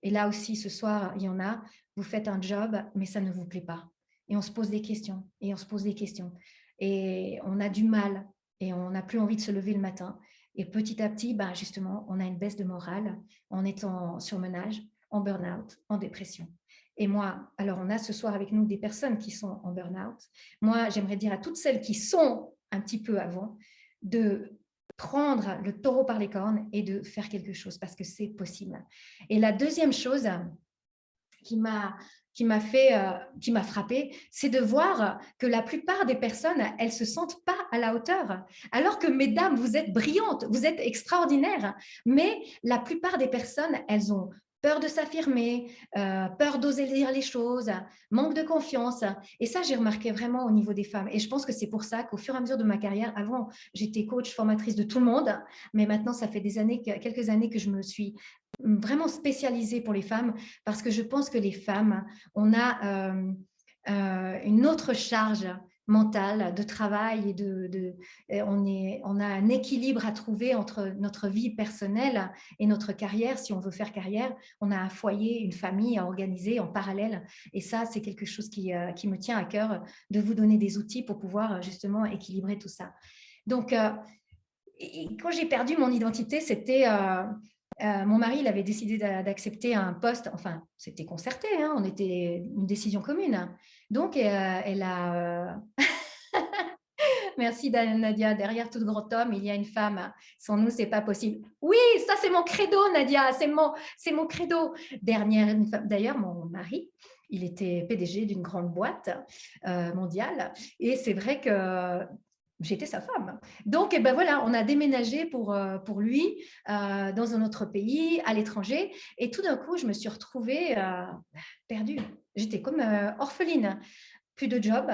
et là aussi, ce soir, il y en a, vous faites un job, mais ça ne vous plaît pas. Et on se pose des questions, et on se pose des questions. Et on a du mal, et on n'a plus envie de se lever le matin. Et petit à petit, justement, on a une baisse de morale en étant en surmenage, en burn-out, en dépression. Et moi, alors on a ce soir avec nous des personnes qui sont en burn-out. Moi, j'aimerais dire à toutes celles qui sont un petit peu avant de prendre le taureau par les cornes et de faire quelque chose parce que c'est possible. Et la deuxième chose qui m'a frappée, c'est de voir que la plupart des personnes, elles se sentent pas à la hauteur. Alors que, mesdames, vous êtes brillantes, vous êtes extraordinaires, mais la plupart des personnes, elles ont peur de s'affirmer, peur d'oser dire les choses, manque de confiance. Et ça, j'ai remarqué vraiment au niveau des femmes. Et je pense que c'est pour ça qu'au fur et à mesure de ma carrière, avant, j'étais coach, formatrice de tout le monde, mais maintenant, ça fait quelques années que je me suis vraiment spécialisée pour les femmes parce que je pense que les femmes, on a une autre charge mentale de travail et on a un équilibre à trouver entre notre vie personnelle et notre carrière. Si on veut faire carrière, on a un foyer, une famille à organiser en parallèle. Et ça, c'est quelque chose qui me tient à cœur de vous donner des outils pour pouvoir justement équilibrer tout ça. Donc, quand j'ai perdu mon identité, c'était… mon mari, il avait décidé d'accepter un poste, enfin, c'était concerté, hein, on était une décision commune. Donc, elle a… Merci Nadia, derrière tout grand homme, il y a une femme. Sans nous, c'est pas possible. Oui, ça c'est mon credo, Nadia, c'est mon credo. D'ailleurs, mon mari, il était PDG d'une grande boîte mondiale. Et c'est vrai que j'étais sa femme. Donc, eh ben voilà, on a déménagé pour lui dans un autre pays, à l'étranger. Et tout d'un coup, je me suis retrouvée perdue. J'étais comme orpheline. Plus de job,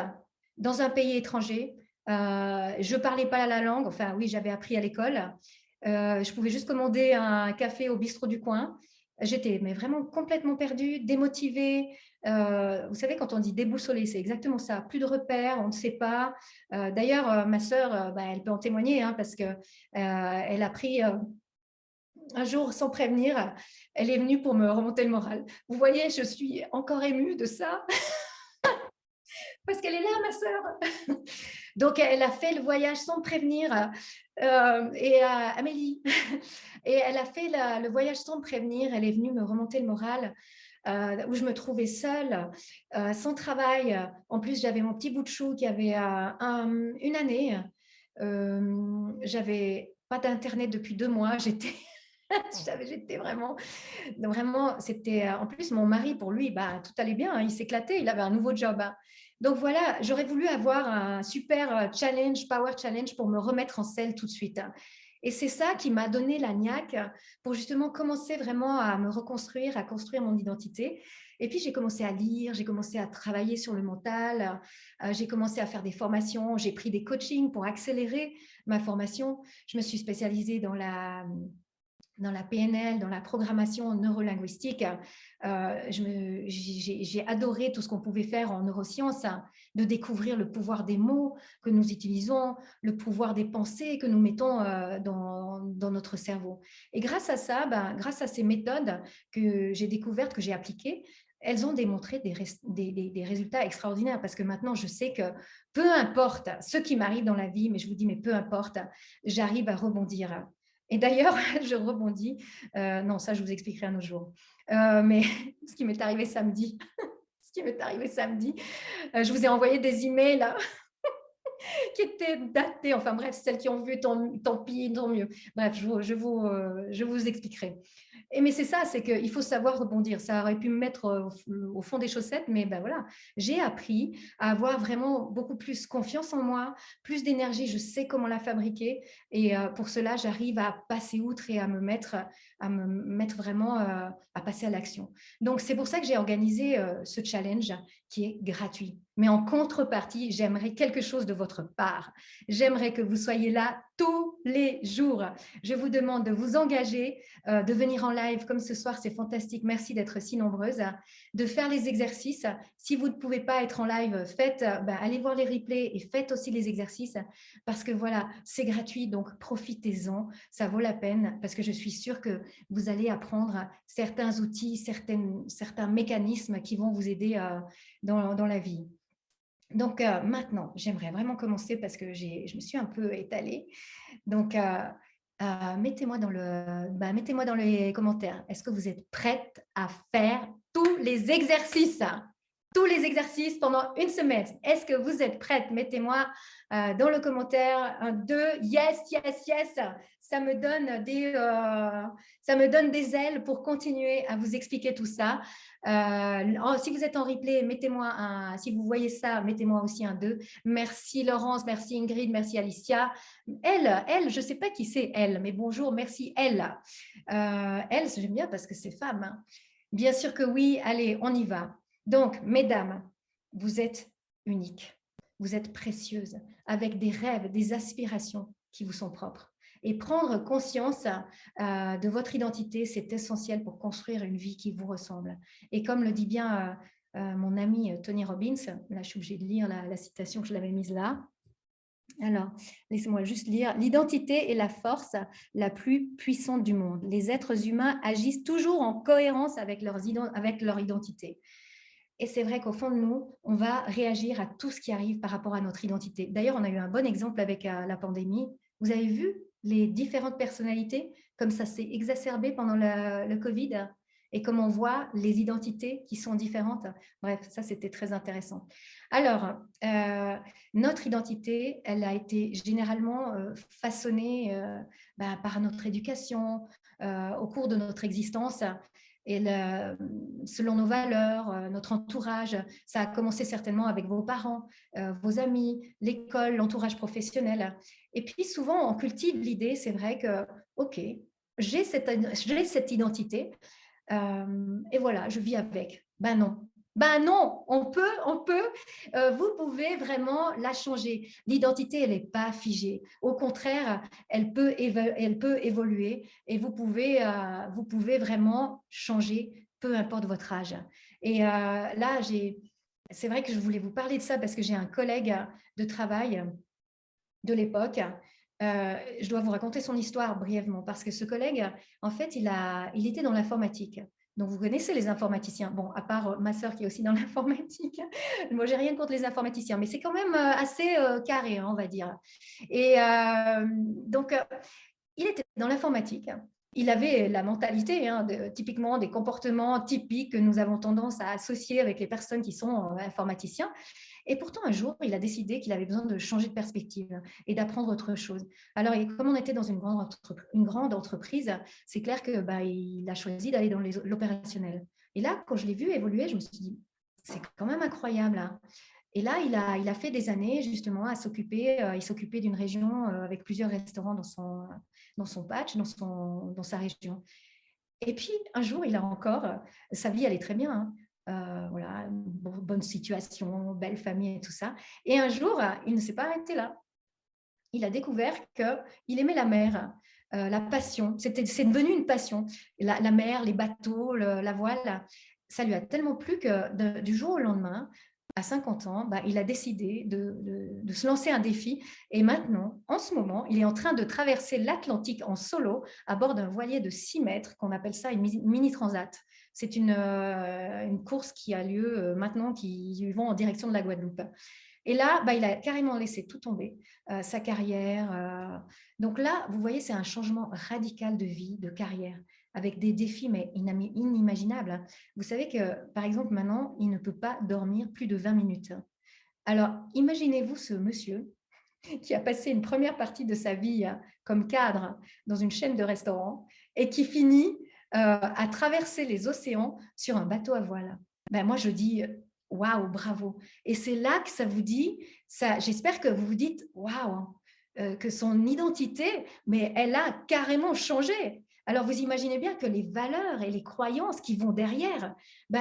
dans un pays étranger. Je ne parlais pas la langue. Enfin, oui, j'avais appris à l'école. Je pouvais juste commander un café au bistrot du coin. J'étais mais vraiment complètement perdue, démotivée. Vous savez, quand on dit déboussolée, c'est exactement ça. Plus de repères, on ne sait pas. D'ailleurs, ma sœur, bah, elle peut en témoigner hein, parce qu'elle a pris un jour sans prévenir, elle est venue pour me remonter le moral. Vous voyez, je suis encore émue de ça parce qu'elle est là, ma sœur. Donc, elle a fait le voyage sans prévenir. Et Amélie, et elle a fait le voyage sans prévenir. Elle est venue me remonter le moral. Où je me trouvais seule, sans travail. En plus, j'avais mon petit bout de chou qui avait une année. J'avais pas d'internet depuis 2 mois. J'étais vraiment, c'était en plus mon mari pour lui, bah, tout allait bien, hein, il s'éclatait, il avait un nouveau job. Hein. Donc voilà, j'aurais voulu avoir un super challenge, power challenge pour me remettre en selle tout de suite. Hein. Et c'est ça qui m'a donné la niaque pour justement commencer vraiment à me reconstruire, à construire mon identité. Et puis j'ai commencé à lire, j'ai commencé à travailler sur le mental, j'ai commencé à faire des formations, j'ai pris des coachings pour accélérer ma formation. Je me suis spécialisée dans la PNL, dans la programmation neurolinguistique. J'ai adoré tout ce qu'on pouvait faire en neurosciences, hein, de découvrir le pouvoir des mots que nous utilisons, le pouvoir des pensées que nous mettons dans notre cerveau. Et grâce à ça, grâce à ces méthodes que j'ai découvertes, que j'ai appliquées, elles ont démontré des résultats extraordinaires parce que maintenant, je sais que peu importe ce qui m'arrive dans la vie, mais je vous dis, mais peu importe, j'arrive à rebondir. Et d'ailleurs, je rebondis. Non, ça, je vous expliquerai un autre jour. Mais ce qui m'est arrivé samedi, je vous ai envoyé des emails qui étaient datés. Enfin bref, celles qui ont vu, tant pis, tant mieux. Bref, je vous expliquerai. Mais c'est ça, c'est qu'il faut savoir rebondir. Ça aurait pu me mettre au fond des chaussettes, mais ben voilà, j'ai appris à avoir vraiment beaucoup plus confiance en moi, plus d'énergie, je sais comment la fabriquer. Et pour cela, j'arrive à passer outre et à me mettre vraiment à passer à l'action. Donc, c'est pour ça que j'ai organisé ce challenge qui est gratuit. Mais en contrepartie, j'aimerais quelque chose de votre part. J'aimerais que vous soyez là tous les jours. Je vous demande de vous engager, de venir en live comme ce soir, c'est fantastique. Merci d'être si nombreuses, de faire les exercices. Si vous ne pouvez pas être en live, allez voir les replays et faites aussi les exercices parce que voilà, c'est gratuit, donc profitez-en. Ça vaut la peine parce que je suis sûre que vous allez apprendre certains outils, certains mécanismes qui vont vous aider dans la vie. Donc maintenant, j'aimerais vraiment commencer parce que je me suis un peu étalée. Donc, mettez-moi dans les commentaires. Est-ce que vous êtes prête à faire tous les exercices? Tous les exercices pendant une semaine. Est-ce que vous êtes prête? Mettez-moi dans le commentaire un 2. Yes, yes, yes. Ça me donne des ailes pour continuer à vous expliquer tout ça. Si vous êtes en replay, mettez-moi si vous voyez ça, mettez-moi aussi un 2. Merci Laurence, merci Ingrid, merci Alicia. Elle, je ne sais pas qui c'est elle, mais bonjour, merci elle. Elle, j'aime bien parce que c'est femme. Hein. Bien sûr que oui, allez, on y va. Donc, mesdames, vous êtes uniques, vous êtes précieuses, avec des rêves, des aspirations qui vous sont propres. Et prendre conscience de votre identité, c'est essentiel pour construire une vie qui vous ressemble. Et comme le dit bien mon ami Tony Robbins, là je suis obligée de lire la citation que je l'avais mise là. Alors, laissez-moi juste lire. L'identité est la force la plus puissante du monde. Les êtres humains agissent toujours en cohérence avec leur identité. Et c'est vrai qu'au fond de nous, on va réagir à tout ce qui arrive par rapport à notre identité. D'ailleurs, on a eu un bon exemple avec la pandémie. Vous avez vu les différentes personnalités, comme ça s'est exacerbé pendant le Covid, et comme on voit les identités qui sont différentes. Bref, ça, c'était très intéressant. Alors, notre identité, elle a été généralement façonnée par notre éducation au cours de notre existence. et selon nos valeurs, notre entourage. Ça a commencé certainement avec vos parents, vos amis, l'école, l'entourage professionnel. Et puis souvent, on cultive l'idée, c'est vrai que, OK, j'ai cette identité et voilà, je vis avec. Ben non. Ben non, vous pouvez vraiment la changer. L'identité, elle n'est pas figée. Au contraire, elle peut évoluer et vous pouvez vraiment changer, peu importe votre âge. Et là, c'est vrai que je voulais vous parler de ça parce que j'ai un collègue de travail de l'époque. Je dois vous raconter son histoire brièvement parce que ce collègue, en fait, il était dans l'informatique. Donc, vous connaissez les informaticiens. Bon, à part ma sœur qui est aussi dans l'informatique. Moi, j'ai rien contre les informaticiens, mais c'est quand même assez carré, hein, on va dire. Et donc, il était dans l'informatique. Il avait la mentalité, hein, typiquement des comportements typiques que nous avons tendance à associer avec les personnes qui sont informaticiens. Et pourtant, un jour, il a décidé qu'il avait besoin de changer de perspective et d'apprendre autre chose. Alors, comme on était dans une grande entreprise, c'est clair que il a choisi d'aller dans l'opérationnel. Et là, quand je l'ai vu évoluer, je me suis dit, c'est quand même incroyable, hein. Et là, il a fait des années justement à s'occuper. Il s'occupait d'une région avec plusieurs restaurants dans son patch, dans sa région. Et puis, un jour, il a encore, sa vie allait très bien, hein. Voilà, bonne situation, belle famille et tout ça. Et un jour, il ne s'est pas arrêté là. Il a découvert qu'il aimait la mer, la passion. C'est devenu une passion. La mer, les bateaux, la voile, ça lui a tellement plu que du jour au lendemain, à 50 ans, il a décidé de se lancer un défi. Et maintenant, en ce moment, il est en train de traverser l'Atlantique en solo à bord d'un voilier de 6 mètres, qu'on appelle ça une mini-transat. C'est une course qui a lieu maintenant, qui vont en direction de la Guadeloupe. Et là, il a carrément laissé tout tomber, sa carrière. Donc là, vous voyez, c'est un changement radical de vie, de carrière, avec des défis mais inimaginables. Vous savez que, par exemple, maintenant, il ne peut pas dormir plus de 20 minutes. Alors, imaginez-vous ce monsieur qui a passé une première partie de sa vie comme cadre dans une chaîne de restaurants et qui finit à traverser les océans sur un bateau à voile. Moi, je dis waouh, bravo. Et c'est là que ça vous dit, j'espère que vous vous dites waouh, que son identité, mais elle a carrément changé. Alors, vous imaginez bien que les valeurs et les croyances qui vont derrière,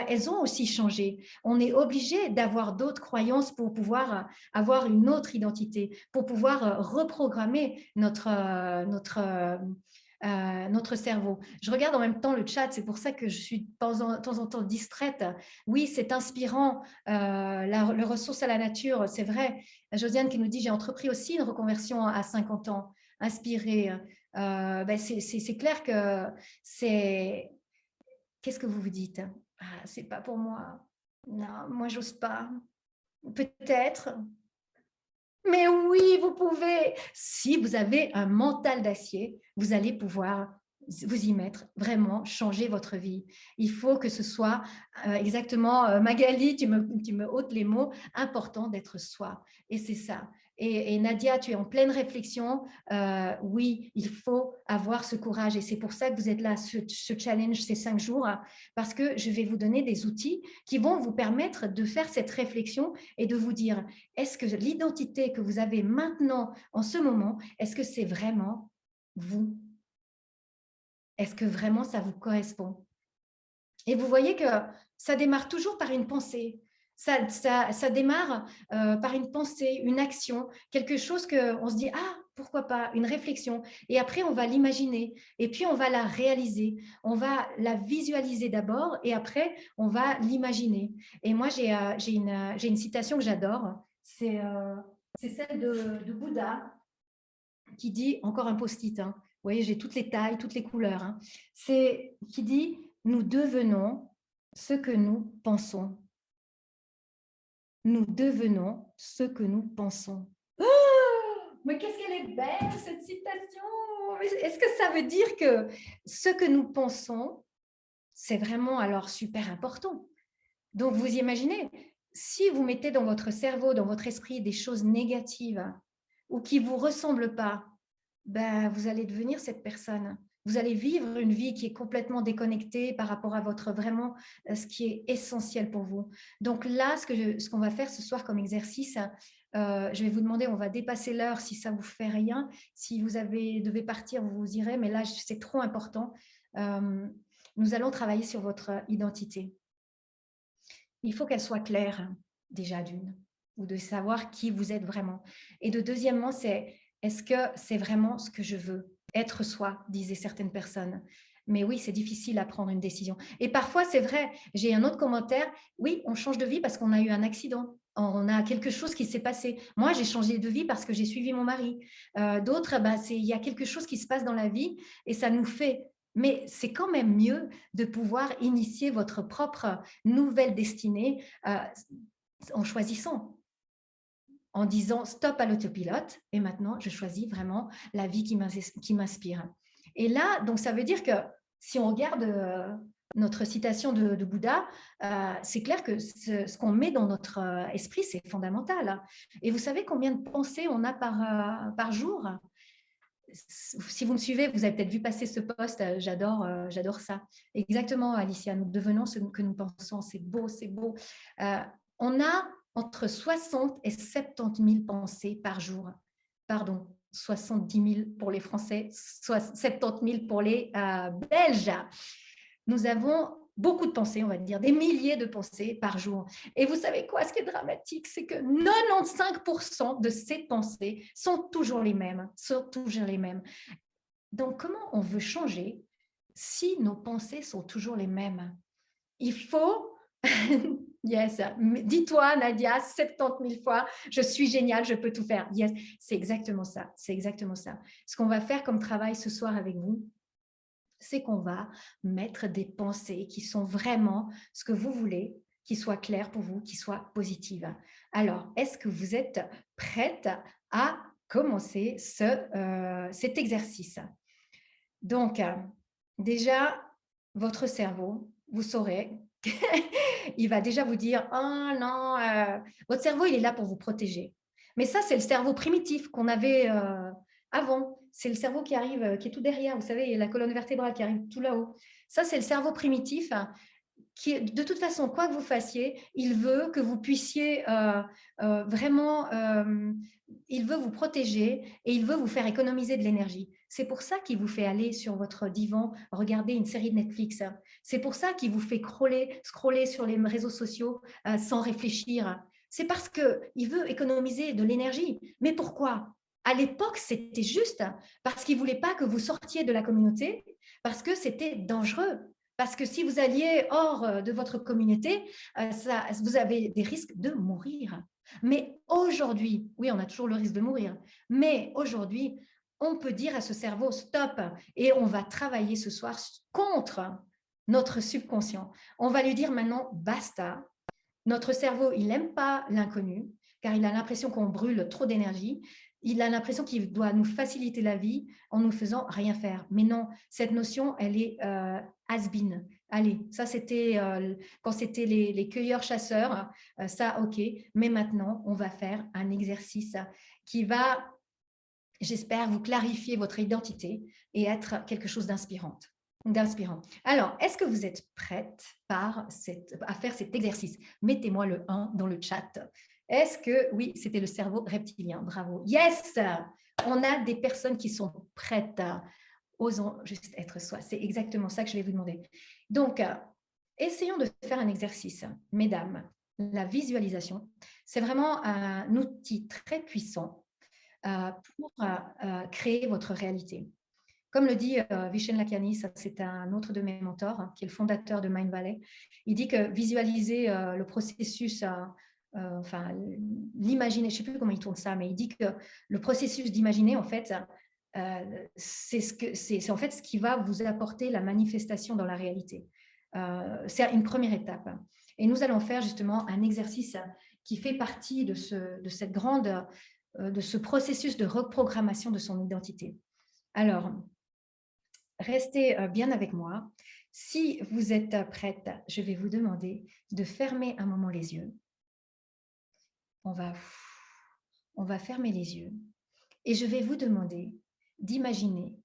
elles ont aussi changé. On est obligé d'avoir d'autres croyances pour pouvoir avoir une autre identité, pour pouvoir reprogrammer notre cerveau. Je regarde en même temps le chat, c'est pour ça que je suis de temps en temps distraite. Oui, c'est inspirant, le ressource à la nature, c'est vrai. Josiane qui nous dit, j'ai entrepris aussi une reconversion à 50 ans, inspirée. C'est clair que c'est... Qu'est-ce que vous vous dites? C'est pas pour moi. Non, moi, j'ose pas. Peut-être. Mais oui, vous pouvez. Si vous avez un mental d'acier, vous allez pouvoir vous y mettre, vraiment changer votre vie. Il faut que ce soit exactement, Magali, tu me ôtes les mots, important d'être soi. Et c'est ça. Et Nadia, tu es en pleine réflexion. Oui, il faut avoir ce courage. Et c'est pour ça que vous êtes là, ce challenge, ces 5 jours, parce que je vais vous donner des outils qui vont vous permettre de faire cette réflexion et de vous dire, est-ce que l'identité que vous avez maintenant, en ce moment, est-ce que c'est vraiment vous? Est-ce que vraiment ça vous correspond? Et vous voyez que ça démarre toujours par une pensée. Ça démarre par une pensée, une action, quelque chose qu'on se dit, ah, pourquoi pas, une réflexion. Et après, on va l'imaginer. Et puis, on va la réaliser. On va la visualiser d'abord et après, on va l'imaginer. Et moi, j'ai une citation que j'adore. C'est celle de Bouddha qui dit, encore un post-it, hein. Vous voyez, j'ai toutes les tailles, toutes les couleurs, hein. C'est qui dit, nous devenons ce que nous pensons. Nous devenons ce que nous pensons. Oh, mais qu'est-ce qu'elle est belle, cette citation! Est-ce que ça veut dire que ce que nous pensons, c'est vraiment alors super important? Donc, vous imaginez, si vous mettez dans votre cerveau, dans votre esprit des choses négatives ou qui ne vous ressemblent pas, vous allez devenir cette personne. Vous allez vivre une vie qui est complètement déconnectée par rapport à votre vraiment ce qui est essentiel pour vous. Donc là, ce qu'on va faire ce soir comme exercice, je vais vous demander, on va dépasser l'heure si ça vous fait rien. Si vous devez partir, vous irez, mais là, c'est trop important. Nous allons travailler sur votre identité. Il faut qu'elle soit claire, déjà d'une, ou de savoir qui vous êtes vraiment. Et de deuxièmement, c'est est-ce que c'est vraiment ce que je veux? Être soi, disaient certaines personnes. Mais oui, c'est difficile à prendre une décision. Et parfois, c'est vrai, j'ai un autre commentaire, oui, on change de vie parce qu'on a eu un accident. On a quelque chose qui s'est passé. Moi, j'ai changé de vie parce que j'ai suivi mon mari. D'autres, bah, il y a quelque chose qui se passe dans la vie et ça nous fait. Mais c'est quand même mieux de pouvoir initier votre propre nouvelle destinée en choisissant, en disant stop à l'autopilote et maintenant je choisis vraiment la vie qui m'inspire. Et là, donc ça veut dire que si on regarde notre citation de Bouddha, c'est clair que ce qu'on met dans notre esprit, c'est fondamental. Et vous savez combien de pensées on a par jour? Si vous me suivez, vous avez peut-être vu passer ce post, j'adore ça. Exactement, Alicia, nous devenons ce que nous pensons, c'est beau, c'est beau. On a entre 60 et 70 000 pensées par jour. Pardon, 70 000 pour les Français, 70 000 pour les Belges. Nous avons beaucoup de pensées, on va dire, des milliers de pensées par jour. Et vous savez quoi, ce qui est dramatique, c'est que 95% de ces pensées sont toujours les mêmes, Donc, comment on veut changer si nos pensées sont toujours les mêmes? Il faut, yes, dis-toi, Nadia, 70 000 fois, je suis géniale, je peux tout faire. Yes, c'est exactement ça, c'est exactement ça. Ce qu'on va faire comme travail ce soir avec vous, c'est qu'on va mettre des pensées qui sont vraiment ce que vous voulez, qui soient claires pour vous, qui soient positives. Alors, est-ce que vous êtes prête à commencer cet exercice? Donc, déjà, votre cerveau, vous saurez, il va déjà vous dire, oh non, votre cerveau, il est là pour vous protéger. Mais ça, c'est le cerveau primitif qu'on avait avant. C'est le cerveau qui arrive, qui est tout derrière. Vous savez, la colonne vertébrale qui arrive tout là-haut. Ça, c'est le cerveau primitif qui, de toute façon, quoi que vous fassiez, il veut que vous puissiez vraiment, il veut vous protéger et il veut vous faire économiser de l'énergie. C'est pour ça qu'il vous fait aller sur votre divan, regarder une série de Netflix. C'est pour ça qu'il vous fait scroller sur les réseaux sociaux sans réfléchir. C'est parce qu'il veut économiser de l'énergie. Mais pourquoi? À l'époque, c'était juste parce qu'il ne voulait pas que vous sortiez de la communauté, parce que c'était dangereux. Parce que si vous alliez hors de votre communauté, vous avez des risques de mourir. Mais aujourd'hui, oui, on a toujours le risque de mourir, mais aujourd'hui, on peut dire à ce cerveau stop et on va travailler ce soir contre notre subconscient. On va lui dire maintenant basta. Notre cerveau, il n'aime pas l'inconnu car il a l'impression qu'on brûle trop d'énergie. Il a l'impression qu'il doit nous faciliter la vie en nous faisant rien faire. Mais non, cette notion, elle est has-been. Allez, ça c'était quand c'était les cueilleurs-chasseurs, ça ok. Mais maintenant, on va faire un exercice qui va, j'espère, vous clarifier votre identité et être quelque chose d'inspirant. Alors, est-ce que vous êtes prête à faire cet exercice? Mettez-moi le 1 dans le chat. Est-ce que, oui, c'était le cerveau reptilien, bravo. Yes, on a des personnes qui sont prêtes. Osons juste être soi. C'est exactement ça que je vais vous demander. Donc, essayons de faire un exercice. Mesdames, la visualisation, c'est vraiment un outil très puissant pour créer votre réalité. Comme le dit Vishen Lakhiani, c'est un autre de mes mentors, qui est le fondateur de Mind Valley, il dit que visualiser le processus, enfin l'imaginer, je ne sais plus comment il tourne ça, mais il dit que le processus d'imaginer, en fait, c'est en fait ce qui va vous apporter la manifestation dans la réalité. C'est une première étape. Et nous allons faire justement un exercice qui fait partie de ce processus de reprogrammation de son identité. Alors, restez bien avec moi. Si vous êtes prête, je vais vous demander de fermer un moment les yeux. On va fermer les yeux et je vais vous demander d'imaginer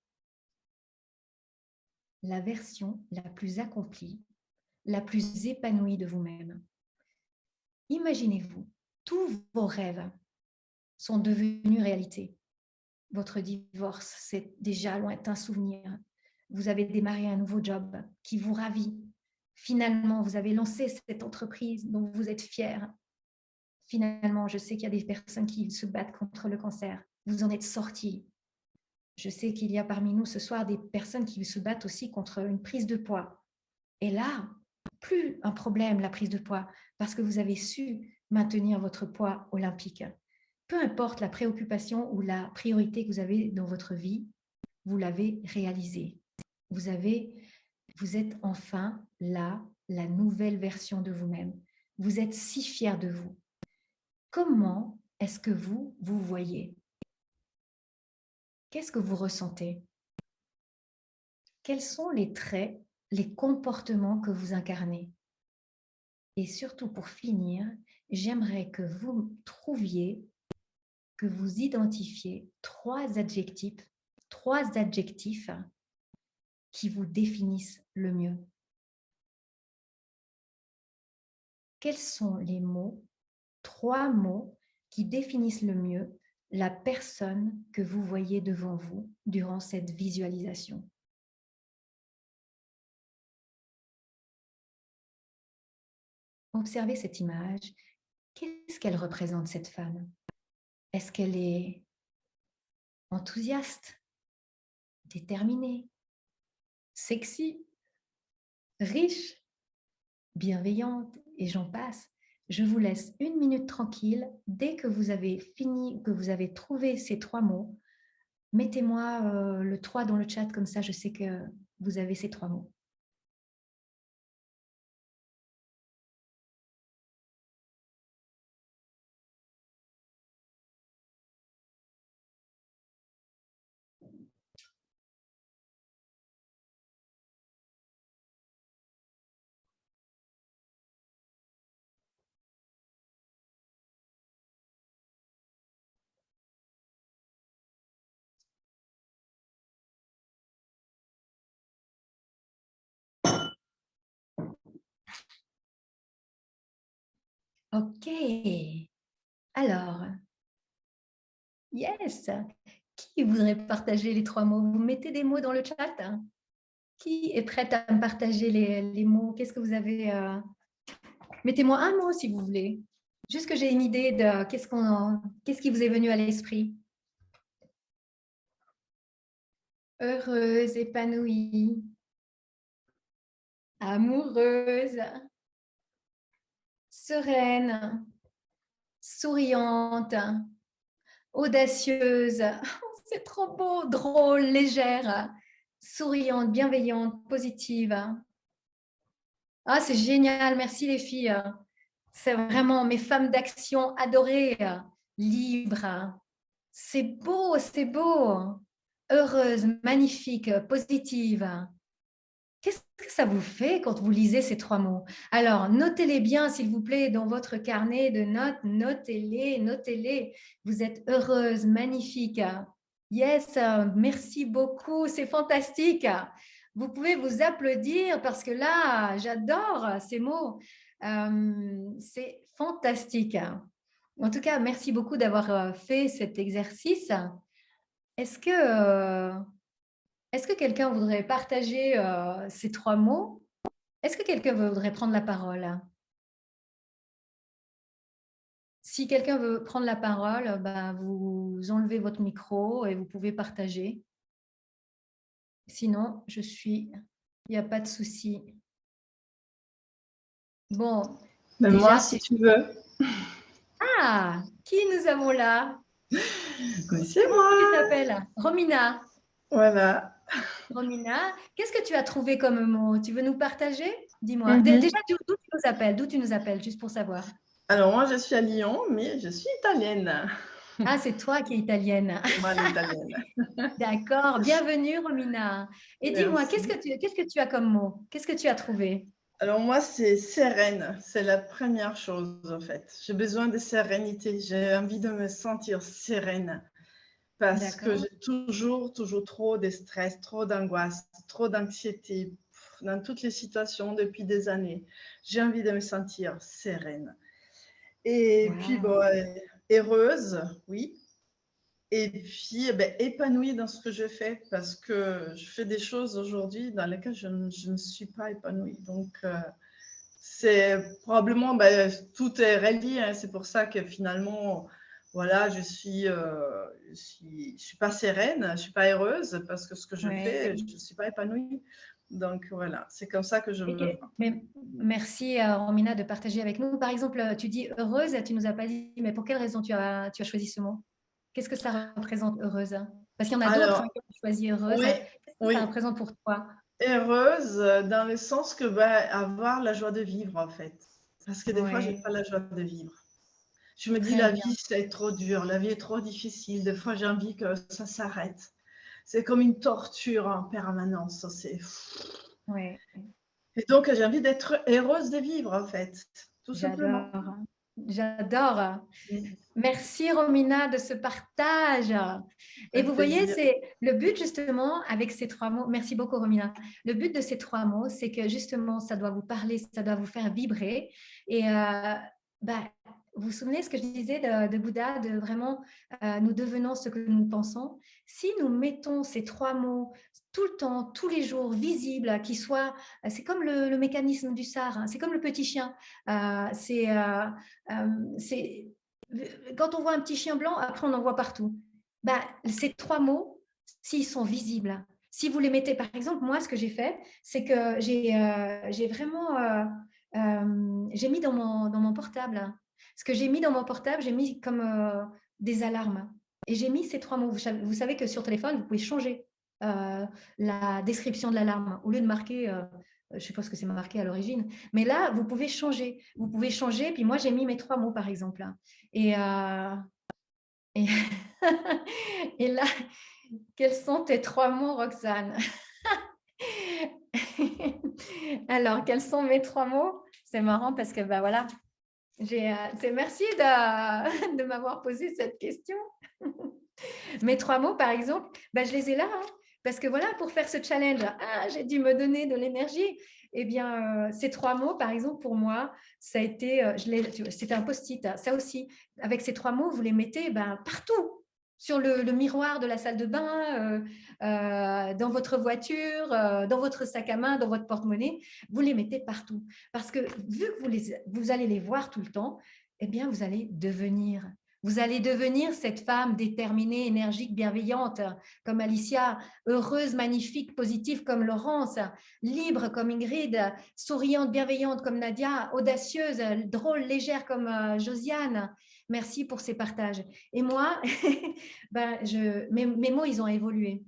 la version la plus accomplie, la plus épanouie de vous-même. Imaginez-vous, tous vos rêves sont devenus réalité. Votre divorce, c'est déjà lointain souvenir. Vous avez démarré un nouveau job qui vous ravit. Finalement, vous avez lancé cette entreprise dont vous êtes fier. Finalement, je sais qu'il y a des personnes qui se battent contre le cancer. Vous en êtes sortis. Je sais qu'il y a parmi nous ce soir des personnes qui se battent aussi contre une prise de poids. Et là, plus un problème, la prise de poids, parce que vous avez su maintenir votre poids olympique. Peu importe la préoccupation ou la priorité que vous avez dans votre vie, vous l'avez réalisée. Vous êtes enfin là, la nouvelle version de vous-même. Vous êtes si fiers de vous. Comment est-ce que vous vous voyez? Qu'est-ce que vous ressentez? Quels sont les traits, les comportements que vous incarnez? Et surtout, pour finir, j'aimerais que vous trouviez, que vous identifiez trois adjectifs qui vous définissent le mieux. Quels sont les mots, 3 mots qui définissent le mieux la personne que vous voyez devant vous durant cette visualisation? Observez cette image. Qu'est-ce qu'elle représente, cette femme? Est-ce qu'elle est enthousiaste, déterminée, sexy, riche, bienveillante, et j'en passe? Je vous laisse 1 minute tranquille. Dès que vous avez fini, que vous avez trouvé ces 3 mots, mettez-moi le 3 dans le chat, comme ça je sais que vous avez ces 3 mots. Ok. Alors, yes. Qui voudrait partager les 3 mots? Vous mettez des mots dans le chat? Qui est prête à me partager les mots? Qu'est-ce que vous avez? Mettez-moi un mot si vous voulez. Juste que j'ai une idée de qu'est-ce qui vous est venu à l'esprit. Heureuse, épanouie, amoureuse, sereine, souriante, audacieuse. C'est trop beau, drôle, légère, souriante, bienveillante, positive. Ah, c'est génial, merci les filles. C'est vraiment mes femmes d'action adorées, libres. C'est beau, c'est beau. Heureuse, magnifique, positive. Qu'est-ce que ça vous fait quand vous lisez ces 3 mots? Alors, notez-les bien, s'il vous plaît, dans votre carnet de notes. Notez-les, notez-les. Vous êtes heureuse, magnifique. Yes, merci beaucoup, c'est fantastique. Vous pouvez vous applaudir parce que là, j'adore ces mots. C'est fantastique. En tout cas, merci beaucoup d'avoir fait cet exercice. Est-ce que quelqu'un voudrait partager ces 3 mots? Est-ce que quelqu'un voudrait prendre la parole? Si quelqu'un veut prendre la parole, vous enlevez votre micro et vous pouvez partager. Sinon, il n'y a pas de souci. Bon. Déjà, moi, si tu veux. Ah, qui nous avons là? C'est moi. Comment tu t'appelles? Romina. Voilà. Romina, qu'est-ce que tu as trouvé comme mot? Tu veux nous partager? Dis-moi. Déjà, d'où tu nous appelles? D'où tu nous appelles, juste pour savoir. Alors, moi, je suis à Lyon, mais je suis italienne. Ah, c'est toi qui es italienne. Moi, l'italienne. D'accord. Bienvenue, Romina. Et dis-moi, qu'est-ce que tu as comme mot? Qu'est-ce que tu as trouvé? Alors, moi, c'est sereine. C'est la première chose, en fait. J'ai besoin de sérénité. J'ai envie de me sentir sereine. parce que D'accord. j'ai toujours trop de stress, trop d'angoisse, trop d'anxiété dans toutes les situations depuis des années. J'ai envie de me sentir sereine. Et puis, bon, Wow. heureuse, oui. Et puis, épanouie dans ce que je fais parce que je fais des choses aujourd'hui dans lesquelles je ne suis pas épanouie. Donc, c'est probablement, tout est relié, hein. C'est pour ça que finalement, voilà, je suis pas sereine, je suis pas heureuse parce que ce que je fais, Ouais. je ne suis pas épanouie. Donc voilà, c'est comme ça que je me vois. Mais merci, Romina, de partager avec nous. Par exemple, tu dis heureuse, tu nous as pas dit, mais pour quelle raison tu as choisi ce mot? Qu'est-ce que ça représente heureuse? Parce qu'il y en a d'autres Alors, hein, qui ont choisi heureuse. oui, Qu'est-ce que ça oui, représente pour toi? heureuse dans le sens que avoir la joie de vivre en fait. Parce que des fois, j'ai Oui, pas la joie de vivre. Je me dis très la bien. vie c'est trop dur, la vie est trop difficile. Des fois, j'ai envie que ça s'arrête. C'est comme une torture en permanence. Oui, Et donc, j'ai envie d'être heureuse de vivre en fait, tout simplement. j'adore. J'adore. Oui, Merci Romina de ce partage. Et avec vous voyez, plaisir. c'est le but justement avec ces trois mots. Merci beaucoup Romina. Le but de ces trois mots, c'est que justement, ça doit vous parler, ça doit vous faire vibrer. Et bah, vous vous souvenez ce que je disais de Bouddha, de vraiment nous devenons ce que nous pensons. Si nous mettons ces trois mots tout le temps, tous les jours, visibles, qui soient, c'est comme le mécanisme du SAR, hein, c'est comme le petit chien. Euh, c'est euh, c'est quand on voit un petit chien blanc, après on en voit partout. Bah, ces trois mots, s'ils sont visibles, si vous les mettez, par exemple, moi, ce que j'ai fait, c'est que j'ai vraiment, j'ai mis dans mon portable. Ce que j'ai mis dans mon portable, j'ai mis comme des alarmes. Et j'ai mis ces trois mots. Vous savez que sur téléphone, vous pouvez changer la description de l'alarme. Au lieu de marquer, je ne sais pas ce que c'est marqué à l'origine, mais là, vous pouvez changer. Vous pouvez changer. Puis moi, j'ai mis mes trois mots, par exemple. Et, et, et là, quels sont tes trois mots, Roxane? Alors, quels sont mes trois mots? C'est marrant parce que, bah voilà, c'est merci de m'avoir posé cette question. Mes trois mots, par exemple, bah, je les ai là, hein, parce que voilà, pour faire ce challenge, j'ai dû me donner de l'énergie. Eh bien, ces trois mots, par exemple, pour moi, ça a été, c'était un post-it. Ça aussi, avec ces trois mots, vous les mettez partout, sur le miroir de la salle de bain, dans votre voiture, dans votre sac à main, dans votre porte-monnaie. Vous les mettez partout. Parce que vu que vous allez les voir tout le temps, eh bien, vous allez devenir cette femme déterminée, énergique, bienveillante comme Alicia, heureuse, magnifique, positive comme Laurence, libre comme Ingrid, souriante, bienveillante comme Nadia, audacieuse, drôle, légère comme Josiane. Merci pour ces partages. Et moi, mes mots, ils ont évolué.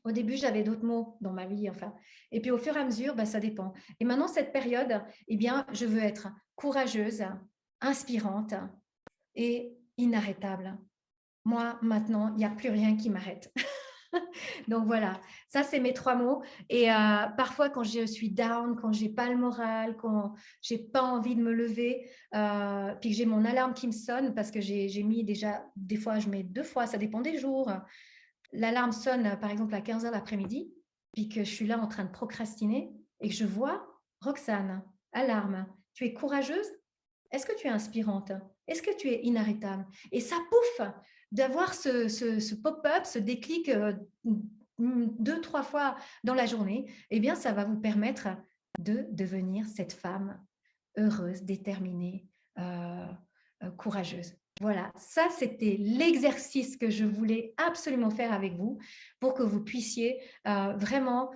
Au début, j'avais d'autres mots dans ma vie, enfin. Et puis au fur et à mesure, ça dépend. Et maintenant, cette période, eh bien, je veux être courageuse, inspirante et inarrêtable. Moi, maintenant, il n'y a plus rien qui m'arrête. Donc voilà, ça c'est mes trois mots. Et parfois quand je suis down, quand j'ai pas le moral, quand j'ai pas envie de me lever, puis que j'ai mon alarme qui me sonne parce que j'ai mis déjà, des fois je mets deux fois, ça dépend des jours. L'alarme sonne par exemple à 15h l'après-midi, puis que je suis là en train de procrastiner et que je vois Roxane, alarme, tu es courageuse, est-ce que tu es inspirante? Est-ce que tu es inarrêtable? Et ça, pouf, d'avoir ce pop-up, ce déclic deux, trois fois dans la journée, eh bien, ça va vous permettre de devenir cette femme heureuse, déterminée, courageuse. Voilà, ça c'était l'exercice que je voulais absolument faire avec vous pour que vous puissiez vraiment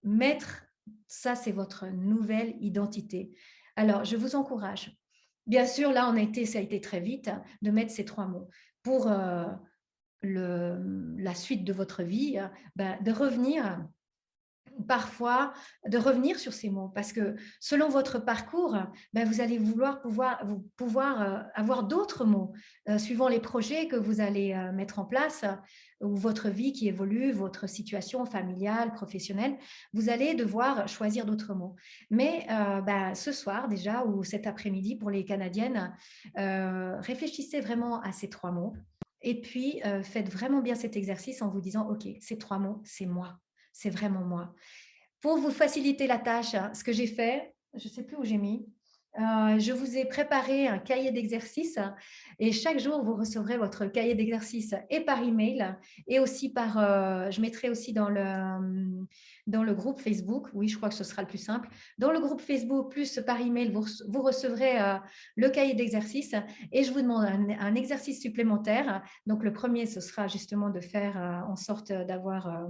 mettre, ça c'est votre nouvelle identité. Alors, je vous encourage. Bien sûr, là, ça a été très vite de mettre ces trois mots. Pour la suite de votre vie, de revenir parfois de revenir sur ces mots parce que selon votre parcours, vous allez pouvoir avoir d'autres mots suivant les projets que vous allez mettre en place ou votre vie qui évolue, votre situation familiale, professionnelle, vous allez devoir choisir d'autres mots. Mais ce soir déjà ou cet après-midi pour les Canadiennes, réfléchissez vraiment à ces trois mots Et puis, faites vraiment bien cet exercice en vous disant: «OK, ces 3 mots, c'est moi, c'est vraiment moi». Pour vous faciliter la tâche, hein, ce que j'ai fait, je ne sais plus où j'ai mis, je vous ai préparé un cahier d'exercices et chaque jour, vous recevrez votre cahier d'exercices et par email et aussi par, je mettrai aussi dans le groupe Facebook. Oui, je crois que ce sera le plus simple. Dans le groupe Facebook plus par email, vous recevrez le cahier d'exercices et je vous demande un exercice supplémentaire. Donc, le premier, ce sera justement de faire en sorte d'avoir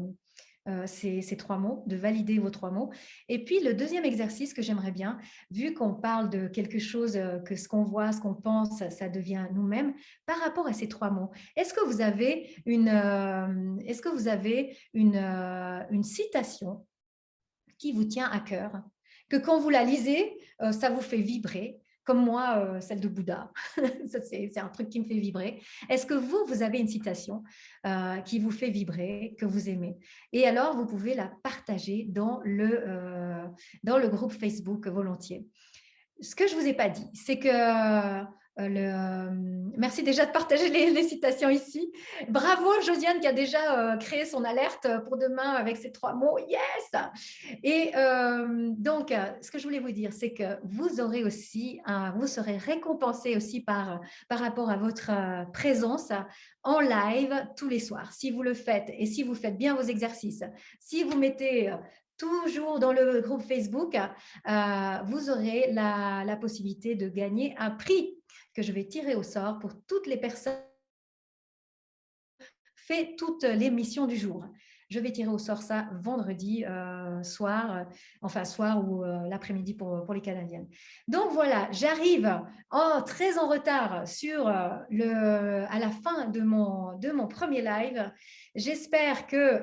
ces 3 mots, de valider vos 3 mots. Et puis, le deuxième exercice que j'aimerais bien, vu qu'on parle de quelque chose que ce qu'on voit, ce qu'on pense, ça devient nous-mêmes, par rapport à ces 3 mots, est-ce que vous avez une citation qui vous tient à cœur, que quand vous la lisez, ça vous fait vibrer, comme moi, celle de Bouddha. Ça, c'est un truc qui me fait vibrer. Est-ce que vous avez une citation qui vous fait vibrer, que vous aimez? Et alors, vous pouvez la partager dans le groupe Facebook volontiers. Ce que je ne vous ai pas dit, c'est que merci déjà de partager les citations ici. Bravo Josiane qui a déjà créé son alerte pour demain avec ces 3 mots. Yes! Et donc, ce que je voulais vous dire, c'est que vous aurez aussi, vous serez récompensé aussi par rapport à votre présence en live tous les soirs. Si vous le faites et si vous faites bien vos exercices, si vous mettez toujours dans le groupe Facebook, vous aurez la possibilité de gagner un prix que je vais tirer au sort pour toutes les personnes fait toutes les missions du jour. Je vais tirer au sort ça vendredi soir, enfin soir ou l'après-midi pour les Canadiennes. Donc voilà, j'arrive très en retard à la fin de mon premier live. J'espère que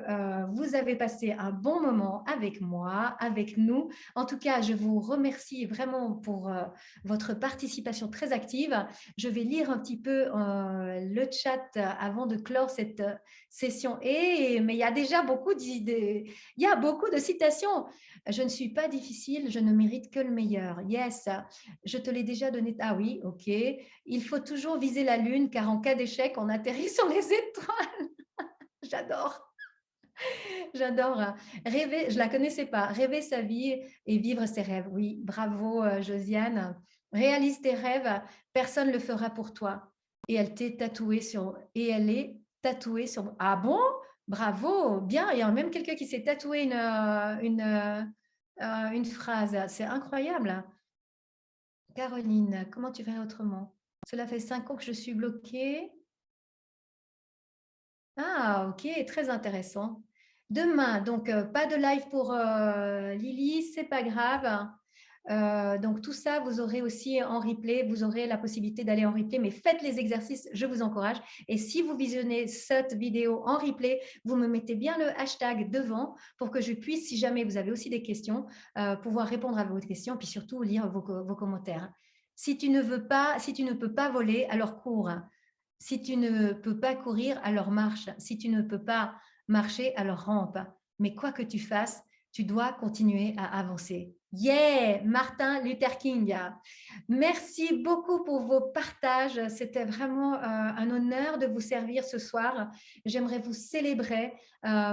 vous avez passé un bon moment avec moi, avec nous. En tout cas, je vous remercie vraiment pour votre participation très active. Je vais lire un petit peu le chat avant de clore cette session. Mais il y a déjà beaucoup d'idées, il y a beaucoup de citations. Je ne suis pas difficile, je ne mérite que le meilleur. Yes, je te l'ai déjà donné. Ah oui, ok. Il faut toujours viser la lune car en cas d'échec, on atterrit sur les étoiles. J'adore. J'adore. Rêver, je la connaissais pas. Rêver sa vie et vivre ses rêves. Oui, bravo Josiane. Réalise tes rêves, personne ne le fera pour toi. Et elle t'est tatouée et elle est tatouée sur. Ah bon? Bravo, bien. Il y a même quelqu'un qui s'est tatoué une phrase. C'est incroyable. Caroline, comment tu ferais autrement? Cela fait 5 ans que je suis bloquée. Ah, ok, très intéressant. Demain, donc pas de live pour Lily, c'est pas grave. Donc tout ça, vous aurez aussi en replay, vous aurez la possibilité d'aller en replay, mais faites les exercices, je vous encourage. Et si vous visionnez cette vidéo en replay, vous me mettez bien le hashtag devant pour que je puisse, si jamais vous avez aussi des questions, pouvoir répondre à vos questions, puis surtout lire vos commentaires. Si tu ne peux pas voler, alors cours. Si tu ne peux pas courir, alors marche. Si tu ne peux pas marcher, alors rampe. Mais quoi que tu fasses, tu dois continuer à avancer. Yeah, Martin Luther King. Merci beaucoup pour vos partages. C'était vraiment un honneur de vous servir ce soir. J'aimerais vous célébrer.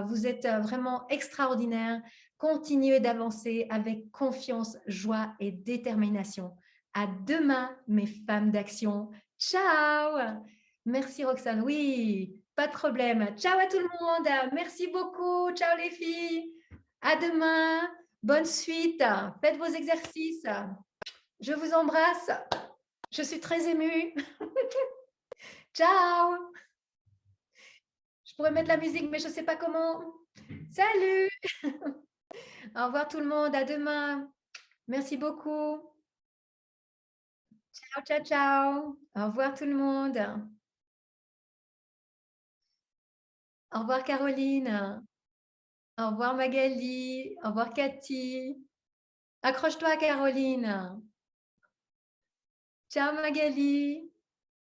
Vous êtes vraiment extraordinaire. Continuez d'avancer avec confiance, joie et détermination. À demain, mes femmes d'action. Ciao! Merci Roxane. Oui, pas de problème. Ciao à tout le monde. Merci beaucoup. Ciao les filles. À demain. Bonne suite. Faites vos exercices. Je vous embrasse. Je suis très émue. Ciao. Je pourrais mettre la musique, mais je ne sais pas comment. Salut. Au revoir tout le monde. À demain. Merci beaucoup. Ciao, ciao, ciao. Au revoir tout le monde. Au revoir Caroline. Au revoir Magali. Au revoir Cathy. Accroche-toi Caroline. Ciao Magali.